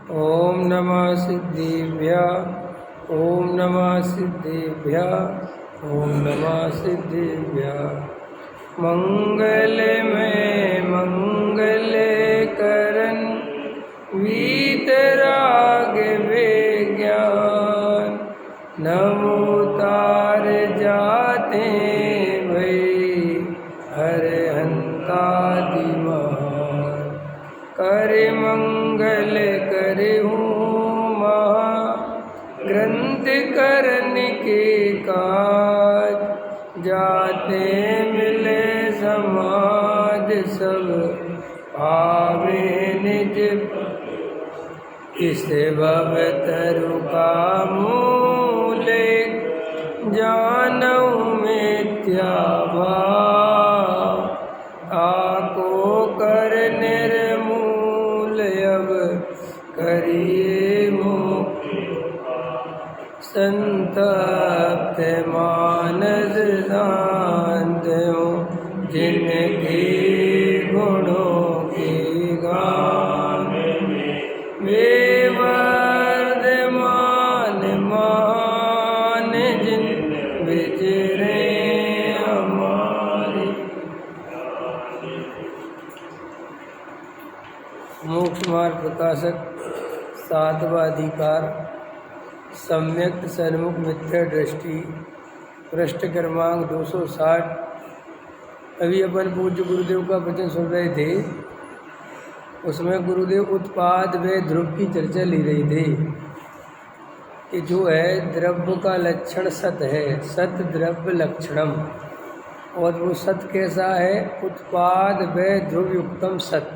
ओम नमः सिद्धिभ्यः। ओम नमः सिद्धिभ्यः। ओम नमः सिद्धिभ्यः। मंगल में मंगल करन वीतराग विज्ञान नमो तार जाते भई हरहंतादि महान करे मंगल करे महा ग्रंथ करन के काज जाते मिले समाज सब आवे निज इस भव तरु का मूल जानऊ मिथ्या भाव आको कर निर्मूल अब करिए मुक्त संतप्त मानस शांत हो जिनके गुणों की गान वे वर्धमान मान जिन विचरे हमारे। मोक्ष मार्ग प्रकाशक सातवां अधिकार सम्यक सन्मुख मिथ्या दृष्टि पृष्ठ क्रमांक 260। अभी अपन पूज्य गुरुदेव का वचन सुन रहे थे, उसमें गुरुदेव उत्पाद व ध्रुव की चर्चा ले रही थी कि जो है द्रव्य का लक्षण सत है, सत द्रव्य लक्षणम। और वो सत कैसा है? उत्पाद व ध्रुव युक्तम सत।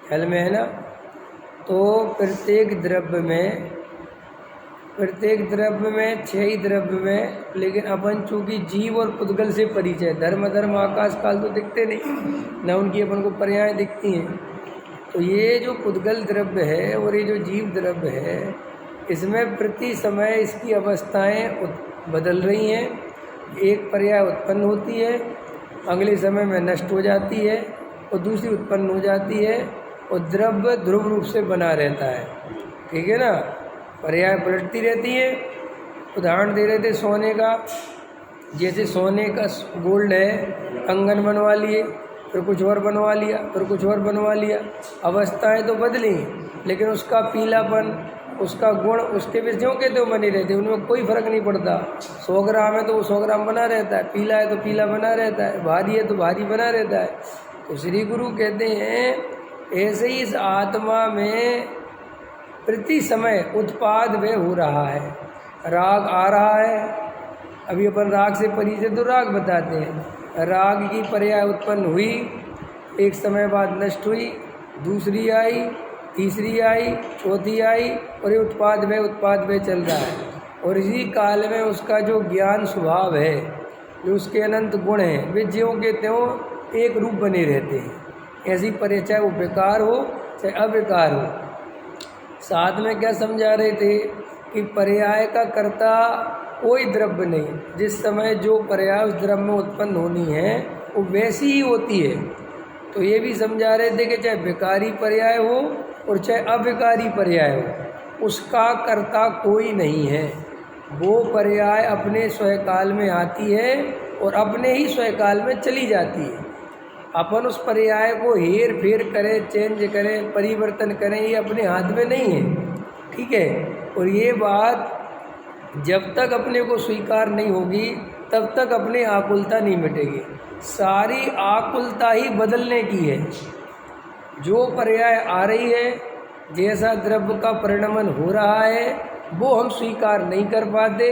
ख्याल में है ना? तो प्रत्येक द्रव्य में 6 ही द्रव्य में, लेकिन अपन चूंकि जीव और पुद्गल से परिचय, धर्म आकाश काल तो दिखते नहीं, न उनकी अपन को पर्याय दिखती हैं। तो ये जो पुद्गल द्रव्य है और ये जो जीव द्रव्य है, इसमें प्रति समय इसकी अवस्थाएं बदल रही हैं। एक पर्याय उत्पन्न होती है, अगले समय में नष्ट हो जाती है और दूसरी उत्पन्न हो जाती है, और द्रव्य ध्रुव रूप से बना रहता है। ठीक है ना? पर्याय पलटती रहती है। उदाहरण दे रहे थे सोने का, जैसे सोने का गोल्ड है, कंगन बनवा लिए, फिर कुछ और बनवा लिया, फिर कुछ और बनवा लिया। अवस्थाएं तो बदली, लेकिन उसका पीलापन, उसका गुण उसके भी ज्यों के त्यों बने रहते, उनमें कोई फर्क नहीं पड़ता। 100 ग्राम है तो वो 100 ग्राम बना रहता है, पीला है तो पीला बना रहता है, भारी है तो भारी बना रहता है। तो श्री गुरु कहते हैं ऐसे ही इस आत्मा में प्रति समय उत्पाद वे हो रहा है। राग आ रहा है, अभी अपन राग से परिचय तो राग बताते हैं। राग की पर्याय उत्पन्न हुई, एक समय बाद नष्ट हुई, दूसरी आई, तीसरी आई, चौथी आई, और ये उत्पाद वे चल रहा है। और इसी काल में उसका जो ज्ञान स्वभाव है, जो उसके अनंत गुण हैं, वे ज्यों के त्यों एक रूप बने रहते हैं। ऐसी पर्याय चाहे वो बेकार हो चाहे अबेकार हो। साथ में क्या समझा रहे थे कि पर्याय का कर्ता कोई द्रव्य नहीं, जिस समय जो पर्याय उस द्रव्य में उत्पन्न होनी है वो वैसी ही होती है। तो ये भी समझा रहे थे कि चाहे बेकारी पर्याय हो और चाहे अबेकारी पर्याय हो, उसका कर्ता कोई नहीं है। वो पर्याय अपने स्वयकाल में आती है और अपने ही स्वयकाल में चली जाती है। अपन उस पर्याय को हेर फेर करें, चेंज करें, परिवर्तन करें, ये अपने हाथ में नहीं है। ठीक है? और ये बात जब तक अपने को स्वीकार नहीं होगी तब तक अपनी आकुलता नहीं मिटेगी। सारी आकुलता ही बदलने की है। जो पर्याय आ रही है, जैसा द्रव्य का परिणमन हो रहा है, वो हम स्वीकार नहीं कर पाते,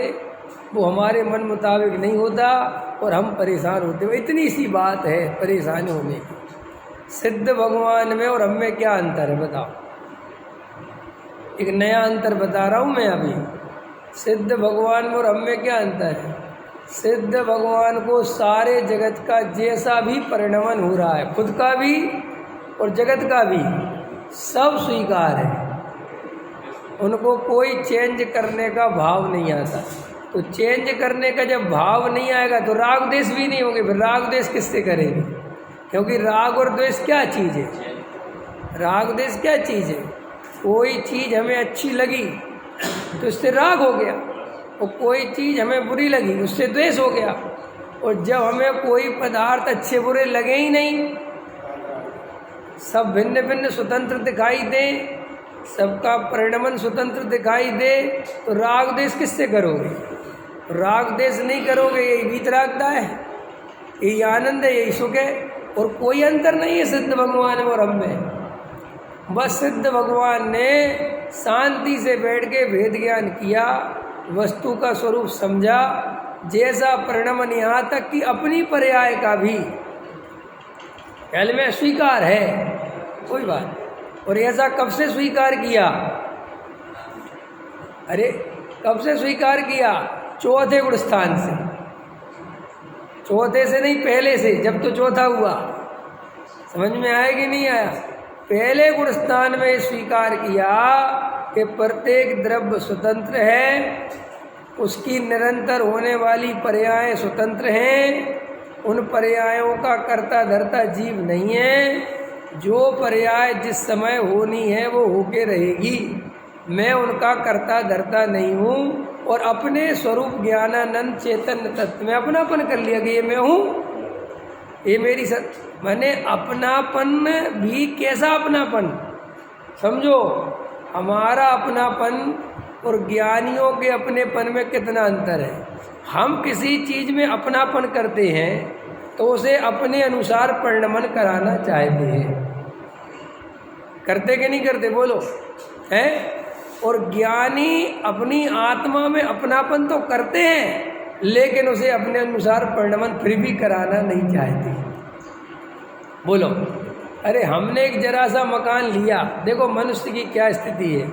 वो हमारे मन मुताबिक नहीं होता और हम परेशान होते हैं। इतनी सी बात है परेशान होने की। सिद्ध भगवान में और हम में क्या अंतर है बताओ? एक नया अंतर बता रहा हूँ मैं अभी। सिद्ध भगवान में और हम में क्या अंतर है? सिद्ध भगवान को सारे जगत का जैसा भी परिणमन हो रहा है, खुद का भी और जगत का भी, सब स्वीकार है। उनको कोई चेंज करने का भाव नहीं आता। तो चेंज करने का जब भाव नहीं आएगा तो राग द्वेष भी नहीं होंगे। फिर राग द्वेष किससे करेंगे? क्योंकि राग और द्वेष क्या चीज़ है? राग द्वेष क्या चीज़ है? कोई चीज़ हमें अच्छी लगी तो उससे राग हो गया, और कोई चीज़ हमें बुरी लगी उससे द्वेष हो गया। और जब हमें कोई पदार्थ अच्छे बुरे लगे ही नहीं, सब भिन्न भिन्न स्वतंत्र दिखाई दे, सबका परिणमन स्वतंत्र दिखाई दे, तो राग द्वेष किससे करोगे? राग द्वेष नहीं करोगे, यही वीतरागता है, यही आनंद है, यही सुख है। और कोई अंतर नहीं है सिद्ध भगवान और हम में। बस सिद्ध भगवान ने शांति से बैठ के वेद ज्ञान किया, वस्तु का स्वरूप समझा, जैसा परिणमन, यहाँ तक कि अपनी पर्याय का भी पहले में स्वीकार है, कोई बात। और ऐसा कब से स्वीकार किया? अरे कब से स्वीकार किया? चौथे गुण स्थान से। चौथे से नहीं, पहले से, जब तो चौथा हुआ। समझ में आया कि नहीं आया? पहले गुण स्थान में स्वीकार किया कि प्रत्येक द्रव्य स्वतंत्र है, उसकी निरंतर होने वाली पर्याय स्वतंत्र हैं, उन पर्यायों का कर्ता धर्ता जीव नहीं है। जो पर्याय जिस समय होनी है वो होके रहेगी, मैं उनका कर्ता धर्ता नहीं हूँ। और अपने स्वरूप ज्ञानानंद चैतन्य तत्व में अपनापन कर लिया कि ये मैं हूँ, ये मेरी मैंने अपनापन भी कैसा अपनापन समझो। हमारा अपनापन और ज्ञानियों के अपनेपन में कितना अंतर है। हम किसी चीज़ में अपनापन करते हैं तो उसे अपने अनुसार परिणमन कराना चाहते हैं, करते कि नहीं करते? बोलो, हैं? और ज्ञानी अपनी आत्मा में अपनापन तो करते हैं, लेकिन उसे अपने अनुसार परिणमन फिर भी कराना नहीं चाहते। बोलो, अरे हमने एक जरा सा मकान लिया, देखो मनुष्य की क्या स्थिति है।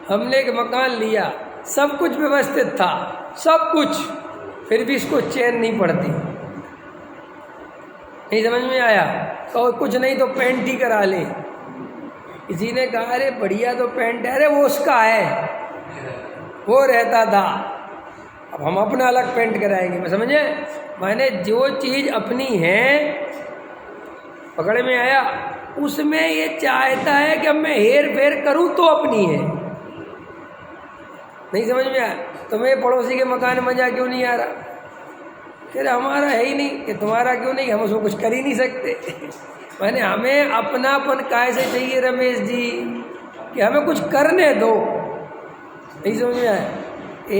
हमने एक मकान लिया, सब कुछ व्यवस्थित था, सब कुछ, फिर भी इसको चैन नहीं पड़ती। नहीं समझ में आया? तो कुछ नहीं तो पेंट ही करा ले। किसी ने कहा अरे बढ़िया तो पेंट है, अरे वो उसका है, वो रहता था, अब हम अपना अलग पेंट कराएंगे। मैं समझे? मैंने जो चीज़ अपनी है, पकड़ में आया, उसमें ये चाहता है कि अब मैं हेर फेर करूं तो अपनी है। नहीं समझ में आया? तुम्हें पड़ोसी के मकान में मजा क्यों नहीं आ रहा? फिर हमारा है ही नहीं, कि तुम्हारा क्यों नहीं, हम उसको कुछ कर ही नहीं सकते। मैंने हमें अपनापन कैसे चाहिए रमेश जी, कि हमें कुछ करने दो। नहीं समझ में आया?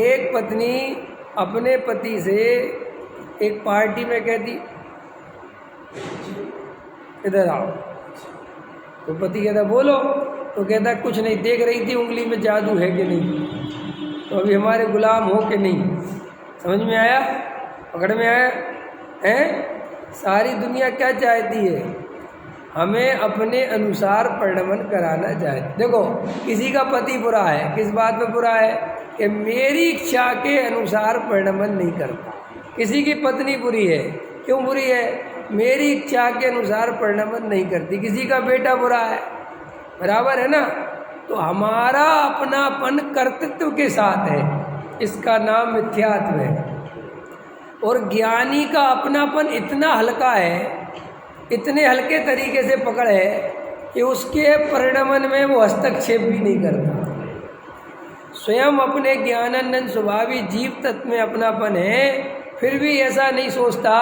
एक पत्नी अपने पति से एक पार्टी में कहती इधर आओ, तो पति कहता बोलो, तो कहता कुछ नहीं, देख रही थी उंगली में जादू है कि नहीं, तो अभी हमारे गुलाम हो कि नहीं। समझ में आया? पकड़ में आया? हैं? सारी दुनिया क्या चाहती है? हमें अपने अनुसार परिणमन कराना चाहती। देखो, किसी का पति बुरा है, किस बात में बुरा है? कि मेरी इच्छा के अनुसार परिणमन नहीं करता। किसी की पत्नी बुरी है, क्यों बुरी है? मेरी इच्छा के अनुसार परिणमन नहीं करती। किसी का बेटा बुरा है, बराबर है ना? तो हमारा अपनापन कर्तृत्व के साथ है, इसका नाम मिथ्यात्व है। और ज्ञानी का अपनापन इतना हल्का है, इतने हल्के तरीके से पकड़ है कि उसके परिणमन में वो हस्तक्षेप भी नहीं करता। स्वयं अपने ज्ञानानंद स्वभावी जीव तत्व में अपनापन है, फिर भी ऐसा नहीं सोचता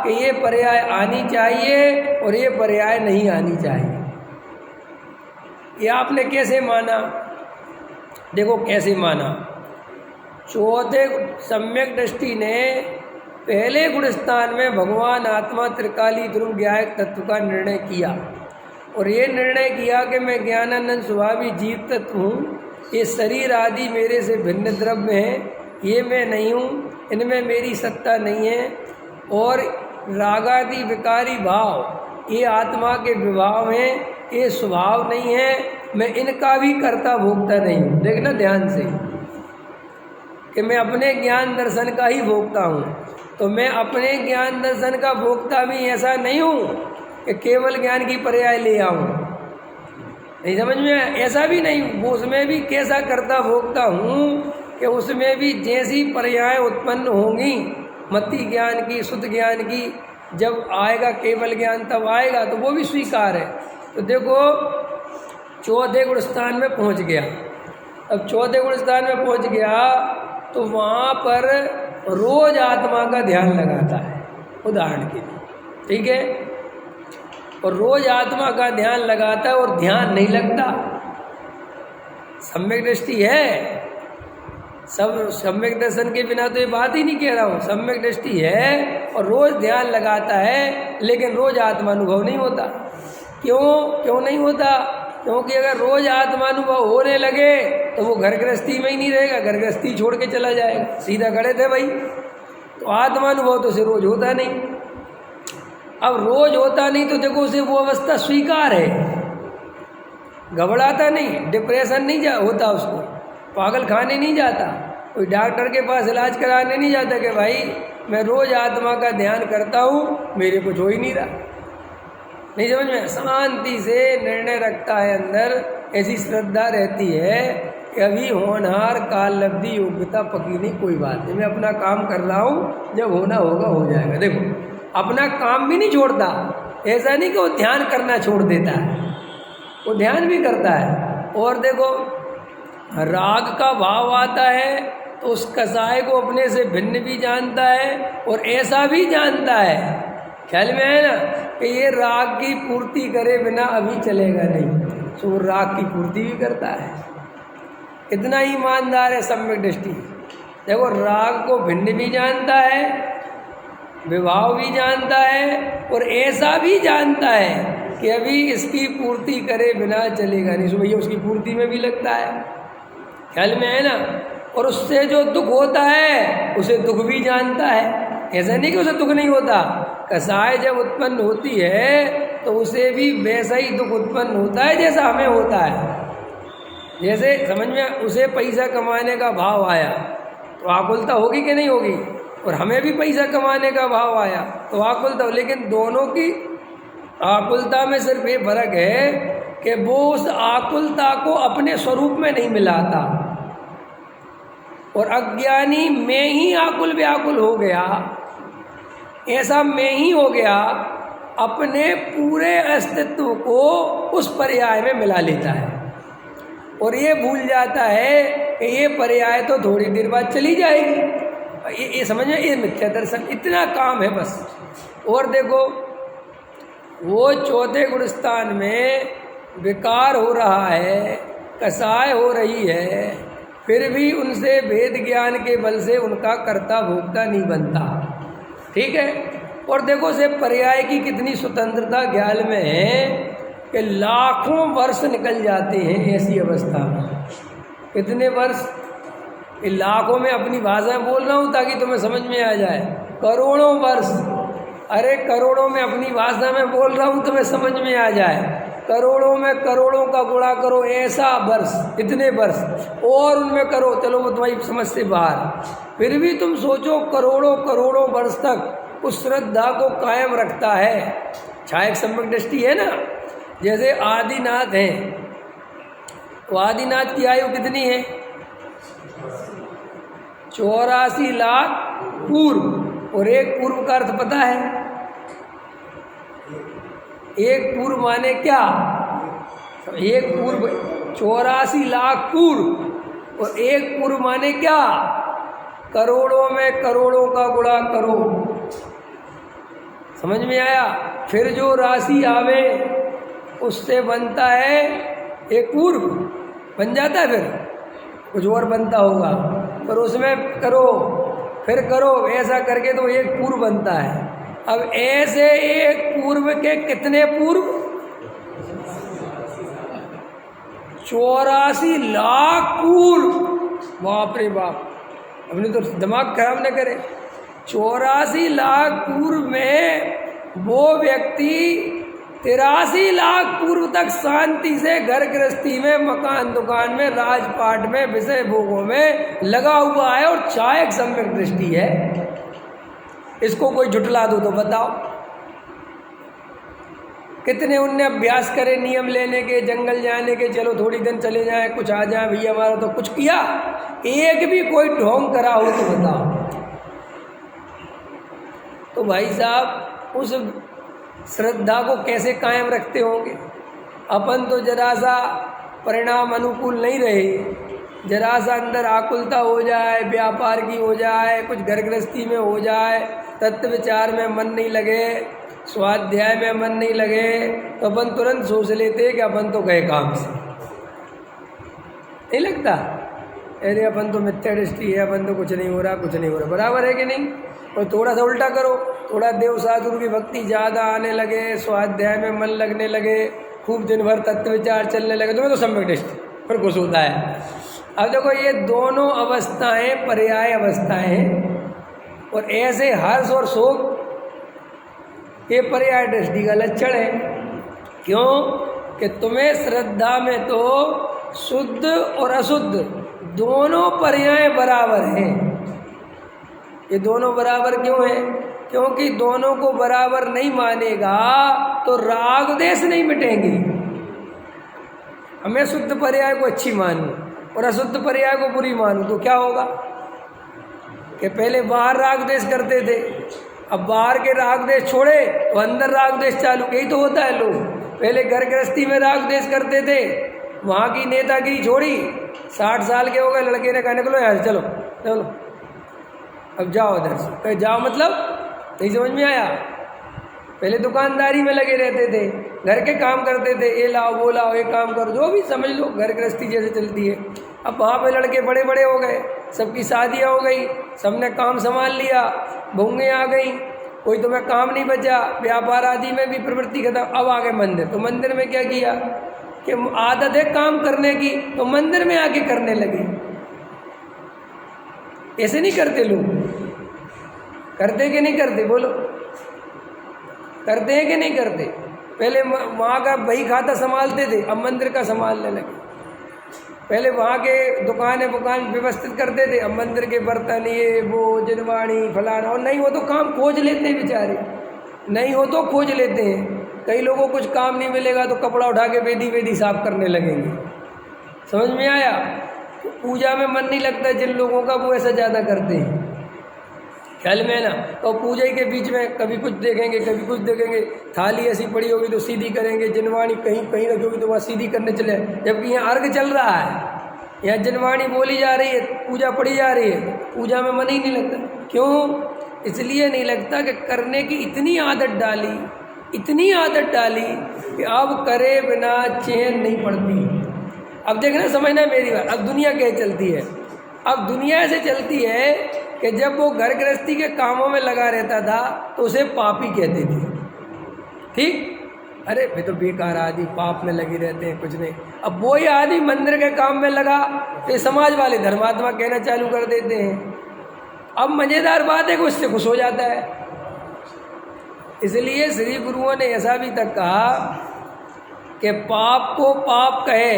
कि ये पर्याय आनी चाहिए और ये पर्याय नहीं आनी चाहिए। ये आपने कैसे माना? देखो कैसे माना। चौथे सम्यक दृष्टि ने पहले गुण स्थान में भगवान आत्मा त्रिकाली ध्रुव ज्ञायक तत्व का निर्णय किया, और ये निर्णय किया कि मैं ज्ञानानंद स्वभावी जीव तत्व हूँ, ये शरीर आदि मेरे से भिन्न द्रव्य हैं, ये मैं नहीं हूँ, इनमें मेरी सत्ता नहीं है। और रागादि विकारी भाव ये आत्मा के विभाव हैं, ये स्वभाव नहीं है, मैं इनका भी कर्ता भोगता नहीं हूँ। देखना ध्यान से कि मैं अपने ज्ञान दर्शन का ही भोगता हूँ। तो मैं अपने ज्ञान दर्शन का भोगता भी ऐसा नहीं हूँ कि केवल ज्ञान की पर्याय ले आऊँ। नहीं समझ में? ऐसा भी नहीं हूँ। उसमें भी कैसा कर्ता भोगता हूँ कि उसमें भी जैसी पर्याय उत्पन्न होंगी, मति ज्ञान की, शुद्ध ज्ञान की, जब आएगा केवल ज्ञान तब आएगा, तो वो भी स्वीकार है। तो देखो चौथे गुण स्थान में पहुंच गया। अब चौथे गुण स्थान में पहुंच गया तो वहाँ पर रोज आत्मा का ध्यान लगाता है, उदाहरण के लिए, ठीक है। और रोज आत्मा का ध्यान लगाता है और ध्यान नहीं लगता। सम्यक दृष्टि है, सब सम्यक दर्शन के बिना तो ये बात ही नहीं कह रहा हूँ। सम्यक दृष्टि है और रोज ध्यान लगाता है, लेकिन रोज आत्मानुभव नहीं होता। क्यों नहीं होता? क्योंकि अगर रोज आत्मानुभव होने लगे तो वो घर गृहस्थी में ही नहीं रहेगा, घर गृहस्थी छोड़ के चला जाएगा। सीधा खड़े थे भाई, तो आत्मानुभव तो उसे रोज होता नहीं। अब रोज होता नहीं तो देखो उसे वो अवस्था स्वीकार है, घबराता नहीं, डिप्रेशन नहीं होता उसको, पागल खाने नहीं जाता, कोई डॉक्टर के पास इलाज कराने नहीं जाता कि भाई मैं रोज आत्मा का ध्यान करता हूँ, मेरे कुछ हो ही नहीं रहा। नहीं समझ में? शांति से निर्णय रखता है अंदर, ऐसी श्रद्धा रहती है कि अभी होनहार काल लब्धि योग्यता पकी नहीं, कोई बात नहीं, मैं अपना काम कर रहा हूँ, जब होना होगा हो जाएगा। देखो अपना काम भी नहीं छोड़ता, ऐसा नहीं कि वो ध्यान करना छोड़ देता है, वो ध्यान भी करता है। और देखो राग का भाव आता है तो उस कसाय को अपने से भिन्न भी जानता है और ऐसा भी जानता है, ख्याल में है ना, कि ये राग की पूर्ति करे बिना अभी चलेगा नहीं, तो वो राग की पूर्ति भी करता है। इतना ईमानदार है सम्यक दृष्टि। देखो राग को भिन्न भी जानता है, विभाव भी जानता है और ऐसा भी जानता है कि अभी इसकी पूर्ति करे बिना चलेगा नहीं, तो भैया उसकी पूर्ति में भी लगता है, ख्याल में है ना। और उससे जो दुख होता है उसे दुख भी जानता है, ऐसा नहीं कि उसे दुख नहीं होता। कसाय जब उत्पन्न होती है तो उसे भी वैसा ही दुख उत्पन्न होता है जैसा हमें होता है। जैसे समझ में, उसे पैसा कमाने का भाव आया तो आकुलता होगी कि नहीं होगी, और हमें भी पैसा कमाने का भाव आया तो आकुलता, लेकिन दोनों की आकुलता में सिर्फ ये फर्क है कि वो उस आकुलता को अपने स्वरूप में नहीं मिलाता, और अज्ञानी में ही आकुल व्याकुल हो गया, ऐसा में ही हो गया, अपने पूरे अस्तित्व को उस पर्याय में मिला लेता है और ये भूल जाता है कि ये पर्याय तो थोड़ी देर बाद चली जाएगी। ये समझ में, ये मिथ्या दर्शन, इतना काम है बस। और देखो वो चौथे गुण स्थान में विकार हो रहा है, कसाय हो रही है, फिर भी उनसे भेद ज्ञान के बल से उनका कर्ता भोक्ता नहीं बनता, ठीक है। और देखो से पर्याय की कितनी स्वतंत्रता ज्ञान में है कि लाखों वर्ष निकल जाते हैं ऐसी अवस्था में। कितने वर्ष? लाखों में अपनी भाषा में बोल रहा हूँ ताकि तुम्हें समझ में आ जाए। करोड़ों वर्ष, अरे करोड़ों में अपनी भाषा में बोल रहा हूँ तुम्हें समझ में आ जाए। करोड़ों में करोड़ों का गुणा करो, ऐसा वर्ष, इतने वर्ष, और उनमें करो, चलो वो तुम्हारी समझ से बाहर, फिर भी तुम सोचो करोड़ों करोड़ों वर्ष तक उस श्रद्धा को कायम रखता है। छायक सम्यक दृष्टि है ना। जैसे आदिनाथ हैं, तो आदिनाथ की आयु कितनी है? 84 लाख पूर्व। और एक पूर्व का अर्थ पता है? एक पूर्व माने क्या? एक पूर्व 84 लाख पूर्व, और एक पूर्व माने क्या? करोड़ों में करोड़ों का गुणा करो। समझ में आया? फिर जो राशि आवे उससे बनता है एक पूर्व, बन जाता है, फिर कुछ और बनता होगा, पर उसमें करो, फिर करो, ऐसा करके तो एक पूर्व बनता है। अब ऐसे एक पूर्व के कितने पूर्व? 84 लाख पूर्व। बाप रे बाप, अपने तो दिमाग खराब न करे। 84 लाख पूर्व में वो व्यक्ति 83 लाख पूर्व तक शांति से घर गृहस्थी में, मकान दुकान में, राजपाट में, विषय भोगों में लगा हुआ है, और छायक सम्यक दृष्टि है। इसको कोई झुटला दो तो बताओ। कितने उनने अभ्यास करे नियम लेने के, जंगल जाने के, चलो थोड़ी दिन चले जाएं, कुछ आ जाए भैया हमारा, तो कुछ किया? एक भी कोई ढोंग करा हो तो बताओ। तो भाई साहब उस श्रद्धा को कैसे कायम रखते होंगे? अपन तो जरा सा परिणाम अनुकूल नहीं रहे, जरा सा अंदर आकुलता हो जाए, व्यापार की हो जाए, कुछ घर गृहस्थी में हो जाए, तत्व विचार में मन नहीं लगे, स्वाध्याय में मन नहीं लगे, तो अपन तुरंत सोच लेते कि अपन तो गए काम से। नहीं लगता? अरे अपन तो मिथ्या दृष्टि है, अपन तो कुछ नहीं हो रहा, कुछ नहीं हो रहा। बराबर है कि नहीं? और थोड़ा सा उल्टा करो, थोड़ा देव साधु की भक्ति ज़्यादा आने लगे, स्वाध्याय में मन लगने लगे, खूब दिन भर तत्व विचार चलने लगे, तुम्हें तो सम्यक दृष्टि पर कुछ होता है। अब देखो ये दोनों अवस्थाएं पर्याय अवस्थाएं हैं, और ऐसे हर्ष और शोक ये पर्याय दृष्टि का लक्षण है। क्यों? कि तुम्हें श्रद्धा में तो शुद्ध और अशुद्ध दोनों पर्याय बराबर हैं। ये दोनों बराबर क्यों है? क्योंकि दोनों को बराबर नहीं मानेगा तो राग देश नहीं मिटेंगे। हमें शुद्ध पर्याय को अच्छी मानूं और अशुद्ध पर्याय को बुरी मानूं तो क्या होगा? कि पहले बाहर राग देश करते थे, अब बाहर के राग देश छोड़े तो अंदर राग देश चालू। यही तो होता है। लोग पहले घर गृहस्थी में राग देश करते थे, वहाँ की नेतागिरी छोड़ी, 60 साल के हो गए, लड़के ने कहा निकलो यहाँ से, चलो चलो अब जाओ इधर से। कहे जाओ मतलब नहीं समझ में आया। पहले दुकानदारी में लगे रहते थे, घर के काम करते थे, ये लाओ वो लाओ, ये काम करो, जो भी समझ लो घर गृहस्थी जैसे चलती है। अब वहाँ पे लड़के बड़े बड़े हो गए, सबकी शादियाँ हो गई, सबने काम संभाल लिया, भूंगे आ गई, कोई तुम्हें काम नहीं बचा, व्यापार आदि में भी प्रवृत्ति खत्म। अब आ गए मंदिर, तो मंदिर में क्या किया कि आदत है काम करने की, तो मंदिर में आके करने लगे। ऐसे नहीं करते लोग, करते कि नहीं करते? बोलो, करते हैं कि नहीं करते? पहले वहाँ का बही खाता संभालते थे, अब मंदिर का संभालने लगे। पहले वहाँ के दुकानें व्यवस्थित करते थे, अब मंदिर के बर्तन, ये वो जिनवाणी फलाना, और नहीं हो तो काम खोज लेते हैं बेचारे, नहीं हो तो खोज लेते हैं। कई लोगों को कुछ काम नहीं मिलेगा तो कपड़ा उठा के वेदी साफ करने लगेंगे। समझ में आया? तो पूजा में मन नहीं लगता जिन लोगों का, वो ऐसा ज़्यादा करते हैं। ख्याल में है ना? तो पूजा के बीच में कभी कुछ देखेंगे, कभी कुछ देखेंगे, थाली ऐसी पड़ी होगी तो सीधी करेंगे, जिनवाणी कहीं कहीं रखी होगी तो वहाँ सीधी करने चले, जबकि यहाँ अर्घ चल रहा है, यहाँ जिनवाणी बोली जा रही है, पूजा पड़ी जा रही है, पूजा में मन ही नहीं लगता। क्यों? इसलिए नहीं लगता कि करने की इतनी आदत डाली, इतनी आदत डाली कि अब करे बिना चैन नहीं पड़ती। अब देखना, समझना मेरी बात। अब दुनिया कैसे चलती है? अब दुनिया ऐसे चलती है कि जब वो घर गृहस्थी के कामों में लगा रहता था तो उसे पापी कहते थे। ठीक? अरे वे तो बेकार आदमी, पाप में लगे रहते हैं, कुछ नहीं। अब वही आदमी मंदिर के काम में लगा तो समाज वाले धर्मात्मा कहना चालू कर देते हैं। अब मज़ेदार बात है कि उससे खुश हो जाता है। इसलिए श्री गुरुओं ने ऐसा भी तक कहा कि पाप को पाप कहे,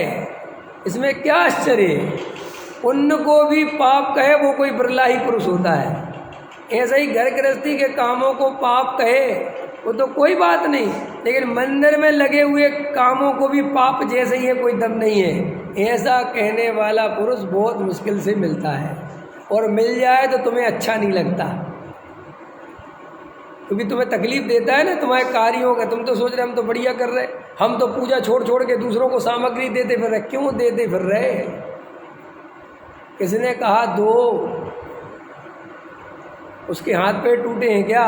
इसमें क्या आश्चर्य है? पुण्य को भी पाप कहे वो कोई बिरला ही पुरुष होता है। ऐसे ही घर गृहस्थी के कामों को पाप कहे वो तो कोई बात नहीं, लेकिन मंदिर में लगे हुए कामों को भी पाप जैसे ही है, कोई दम नहीं है। ऐसा कहने वाला पुरुष बहुत मुश्किल से मिलता है, और मिल जाए तो तुम्हें अच्छा नहीं लगता, क्योंकि तुम्हें तकलीफ देता है ना तुम्हारे कार्यों का। तुम तो सोच रहे हम तो बढ़िया कर रहे, हम तो पूजा छोड़ छोड़ के दूसरों को सामग्री देते फिर रहे। क्यों देते फिर रहे? किसने कहा दो? उसके हाथ पैर टूटे हैं क्या?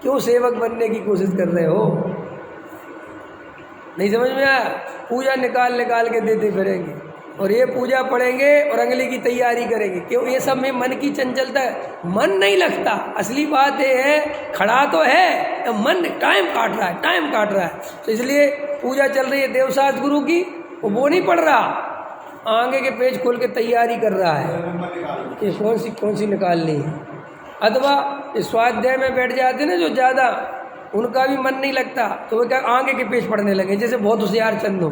क्यों सेवक बनने की कोशिश कर रहे हो? नहीं समझ में आया? पूजा निकाल निकाल के देते फिरेंगे, और ये पूजा पढ़ेंगे और अगले की तैयारी करेंगे। क्यों? ये सब में मन की चंचलता है, मन नहीं लगता। असली बात ये है, खड़ा तो है तो मन टाइम काट रहा है, टाइम काट रहा है। तो इसलिए पूजा चल रही है देवसास गुरु की, वो नहीं पढ़ रहा, आगे के पेज खोल के तैयारी कर रहा है कि कौन सी निकालनी है। अथवा स्वाध्याय में बैठ जाते ना जो ज़्यादा, उनका भी मन नहीं लगता, तो वो क्या आगे के पेज पढ़ने लगे, जैसे बहुत होशियार चंद हो,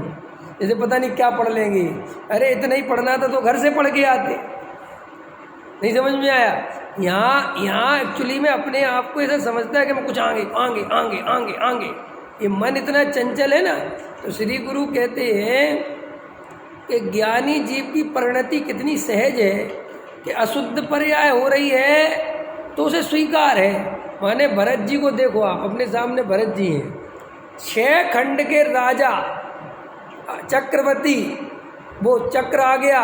जैसे पता नहीं क्या पढ़ लेंगे। अरे इतना ही पढ़ना था तो घर से पढ़ के आते। नहीं समझ में आया? यहाँ एक्चुअली में अपने आप को ऐसा समझता है कि मैं कुछ आगे आगे आगे आगे आगे, ये मन इतना चंचल है ना। तो श्री गुरु कहते हैं कि ज्ञानी जीव की परिणति कितनी सहज है कि अशुद्ध पर्याय हो रही है तो उसे स्वीकार है। माने भरत जी को देखो आप, अपने सामने भरत जी हैं, 6 खंड के राजा, चक्रवर्ती, वो चक्र आ गया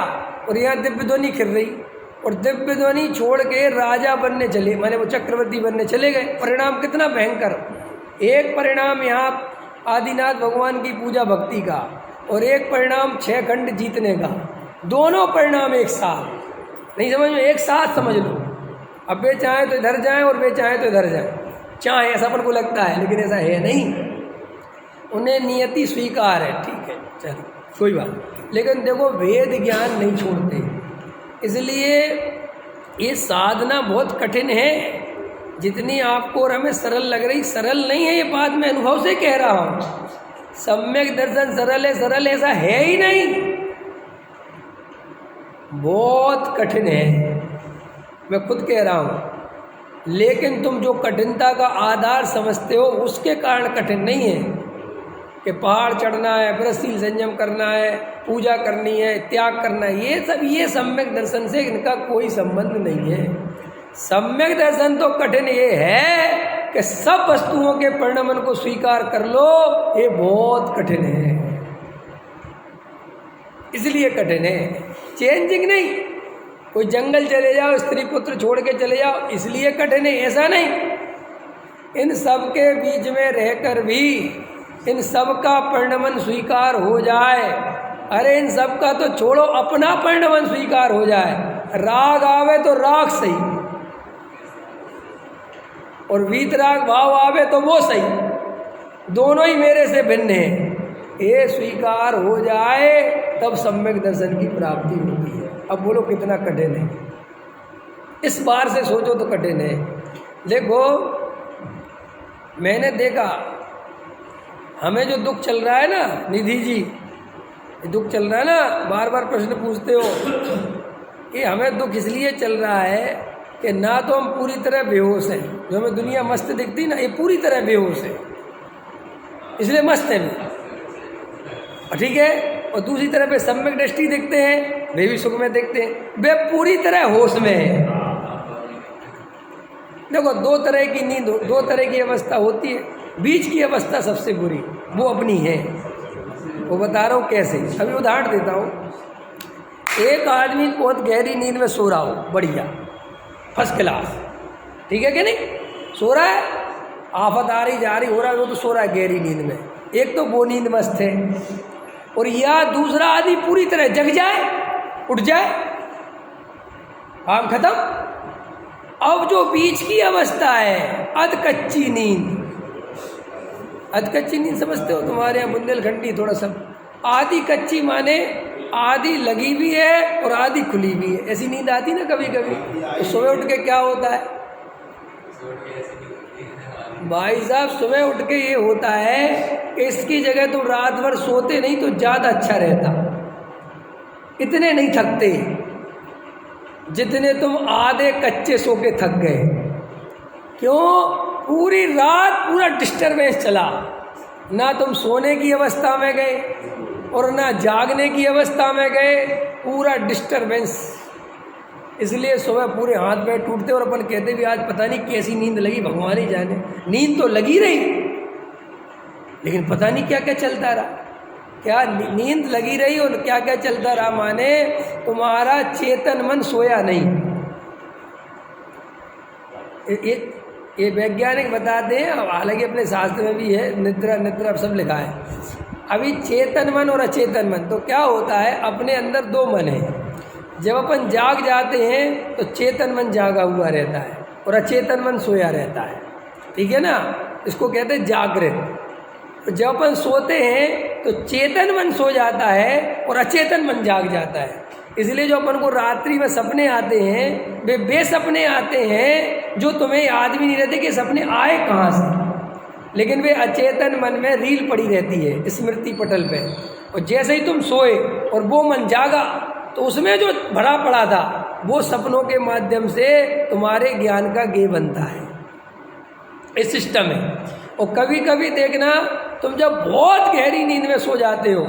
और यहाँ दिव्य ध्वनि खिल रही, और दिव्य ध्वनि छोड़ के राजा बनने चले, माने वो चक्रवर्ती बनने चले गए। परिणाम कितना भयंकर। एक परिणाम यहाँ आदिनाथ भगवान की पूजा भक्ति का, और एक परिणाम 6 खंड जीतने का। दोनों परिणाम एक साथ नहीं समझ में, एक साथ समझ लो। अब वे चाहें तो इधर जाएं और वे चाहें तो इधर जाएं, चाहे ऐसा अपन को लगता है, लेकिन ऐसा है नहीं। उन्हें नियति स्वीकार है, ठीक है, चलो कोई बात। लेकिन देखो वेद ज्ञान नहीं छोड़ते, इसलिए ये साधना बहुत कठिन है। जितनी आपको और हमें सरल लग रही, सरल नहीं है, ये बात मैं अनुभव से कह रहा हूँ। सम्यक दर्शन सरल है, सरल ऐसा है ही नहीं, बहुत कठिन है, मैं खुद कह रहा हूँ। लेकिन तुम जो कठिनता का आधार समझते हो उसके कारण कठिन नहीं है कि पहाड़ चढ़ना है, व्रतशील संयम करना है, पूजा करनी है, त्याग करना है, ये सब ये सम्यक दर्शन से इनका कोई संबंध नहीं है। सम्यक दर्शन तो कठिन ये है कि सब वस्तुओं के परिणमन को स्वीकार कर लो, ये बहुत कठिन है, इसलिए कठिन है। चेंजिंग नहीं, कोई जंगल चले जाओ, स्त्री पुत्र छोड़ के चले जाओ, इसलिए कठिन है, ऐसा नहीं। इन सब के बीच में रहकर भी इन सब का परिणमन स्वीकार हो जाए, अरे इन सब का तो छोड़ो, अपना परिणमन स्वीकार हो जाए। राग आवे तो राग सही, और वीतराग भाव आवे तो वो सही, दोनों ही मेरे से भिन्न हैं, ये स्वीकार हो जाए तब सम्यक दर्शन की प्राप्ति होती है। अब बोलो कितना कठिन है, इस बार से सोचो तो कठिन है। देखो मैंने देखा, हमें जो दुख चल रहा है ना निधि जी, दुख चल रहा है ना, बार बार प्रश्न पूछते हो, ये हमें दुख इसलिए चल रहा है कि ना तो हम पूरी तरह बेहोश हैं, जो हमें दुनिया मस्त दिखती ना, ये पूरी तरह बेहोश है, इसलिए मस्त है भी, ठीक है। और दूसरी तरह पे सम्यक दृष्टि देखते हैं, वे भी सुख में देखते हैं, वे पूरी तरह होश में है। देखो दो तरह की नींद, दो तरह की अवस्था होती है, बीच की अवस्था सबसे बुरी, वो अपनी है, वो बता रहा हूँ कैसे। अभी उदाहरण देता हूँ। एक आदमी बहुत गहरी नींद में सो रहा हो, बढ़िया फर्स्ट क्लास, ठीक है कि नहीं, सो रहा है, आफत आ रही जा रही हो रहा है, वो तो सो रहा है गहरी नींद में, एक तो वो नींद मस्त है, और या दूसरा आदमी पूरी तरह जग जाए, उठ जाए, काम खत्म। अब जो बीच की अवस्था है, अध कच्ची नींद, अध कच्ची नींद समझते हो, तुम्हारे यहाँ बुंदेलखंडी थोड़ा सा, आधी कच्ची माने आधी लगी भी है और आधी खुली भी है, ऐसी नींद आती ना कभी कभी। तो सुबह उठ के क्या होता है भाई साहब, सुबह उठ के ये होता है कि इसकी जगह तुम रात भर सोते नहीं तो ज़्यादा अच्छा रहता, इतने नहीं थकते जितने तुम आधे कच्चे सो के थक गए। क्यों? पूरी रात पूरा डिस्टर्बेंस चला, ना तुम सोने की अवस्था में गए और ना जागने की अवस्था में गए, पूरा डिस्टर्बेंस। इसलिए सुबह पूरे हाथ पैर टूटते और अपन कहते भी आज पता नहीं कैसी नींद लगी, भगवान ही जाने। नींद तो लगी रही, लेकिन पता नहीं क्या क्या चलता रहा, क्या नींद लगी रही और क्या क्या चलता रहा, माने तुम्हारा चेतन मन सोया नहीं। ये वैज्ञानिक बताते हैं, हालांकि अपने शास्त्र में भी है, निद्रा निद्रा सब लिखा है। अभी चेतन मन और अचेतन मन, तो क्या होता है, अपने अंदर दो मन है। जब अपन जाग जाते हैं तो चेतन मन जागा हुआ रहता है और अचेतन मन सोया रहता है, ठीक है ना, इसको कहते हैं जागृत। तो जब अपन सोते हैं तो चेतन मन सो जाता है और अचेतन मन जाग जाता है। इसलिए जो अपन को रात्रि में सपने आते हैं, वे बेसपने आते हैं जो तुम्हें याद भी नहीं रहते कि सपने आए कहाँ से, लेकिन वे अचेतन मन में रील पड़ी रहती है स्मृति पटल पे। और जैसे ही तुम सोए और वो मन जागा तो उसमें जो भरा पड़ा था वो सपनों के माध्यम से तुम्हारे ज्ञान का गेय बनता है। इस सिस्टम है। और कभी कभी देखना, तुम जब बहुत गहरी नींद में सो जाते हो,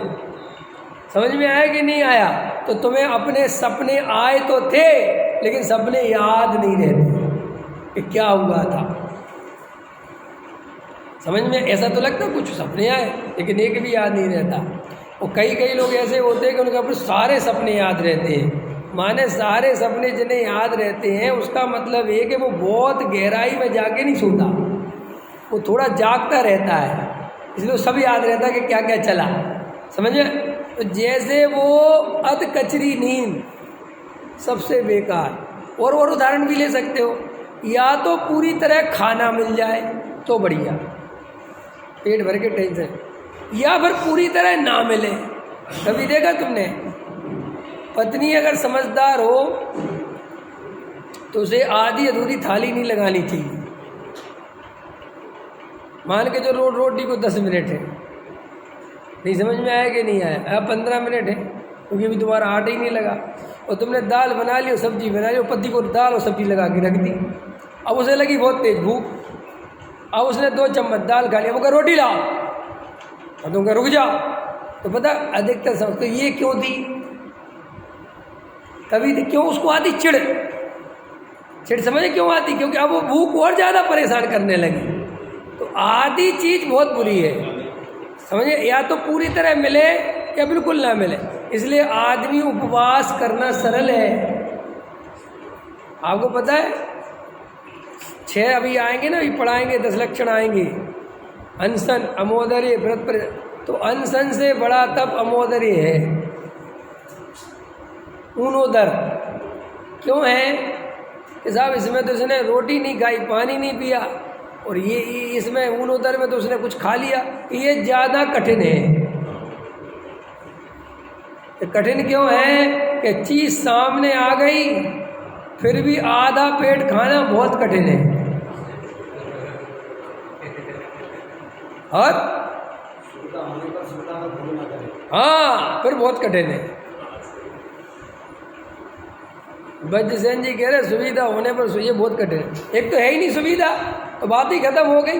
समझ में आया कि नहीं आया, तो तुम्हें अपने सपने आए तो थे लेकिन सपने याद नहीं रहते कि क्या हुआ था। समझ में ऐसा तो लगता कुछ सपने आए लेकिन एक भी याद नहीं रहता। और कई कई लोग ऐसे होते हैं कि उनके अपने सारे सपने याद रहते हैं। माने सारे सपने जिन्हें याद रहते हैं उसका मतलब ये कि वो बहुत गहराई में जाके नहीं सोता, वो थोड़ा जागता रहता है, इसलिए सब याद रहता है कि क्या क्या चला, समझे। तो जैसे वो अध कचरी नींद सबसे बेकार। और उदाहरण भी ले सकते हो, या तो पूरी तरह खाना मिल जाए तो बढ़िया, पेट भर के टेंशन, या फिर पूरी तरह ना मिले। कभी देखा तुमने, पत्नी अगर समझदार हो तो उसे आधी अधूरी थाली नहीं लगानी चाहिए। मान के जो रोटी को 10 मिनट है, नहीं समझ में आया कि नहीं आया, अब 15 मिनट है क्योंकि अभी तुम्हारा आटा ही नहीं लगा, और तुमने दाल बना ली और सब्जी बना ली और पति को दाल और सब्जी लगा के रख दी। अब उसे लगी बहुत तेज भूख, अब उसने 2 चम्मच दाल खा लिया, वो कहा रोटी लाओ, और तुम कहा रुक जाओ। तो पता अधिकतर समझ तो ये क्यों दी, तभी क्यों उसको आती चिड़ समझे क्यों आती, क्योंकि अब वो भूख और ज़्यादा परेशान करने लगी। तो आधी चीज़ बहुत बुरी है, समझे, या तो पूरी तरह मिले या बिल्कुल ना मिले। इसलिए आदमी उपवास करना सरल है। आपको पता है 6 अभी आएंगे ना, अभी पढ़ाएंगे 10 लक्षण आएंगे, अनशन, अमोदर्य, व्रत पर। तो अनशन से बड़ा तप अमोदर्य है, ऊनोदर। क्यों है कि साहब इसमें तो उसने रोटी नहीं खाई, पानी नहीं पिया, और ये इसमें ऊनोदर में तो उसने कुछ खा लिया, ये ज़्यादा कठिन है। कठिन क्यों है कि चीज़ सामने आ गई फिर भी आधा पेट खाना बहुत कठिन है। और हाँ, फिर बहुत कठिन है। बच्चे सेन जी कह रहे सुविधा होने पर ये बहुत कठिन है। एक तो है ही नहीं सुविधा, तो बात ही खत्म हो गई।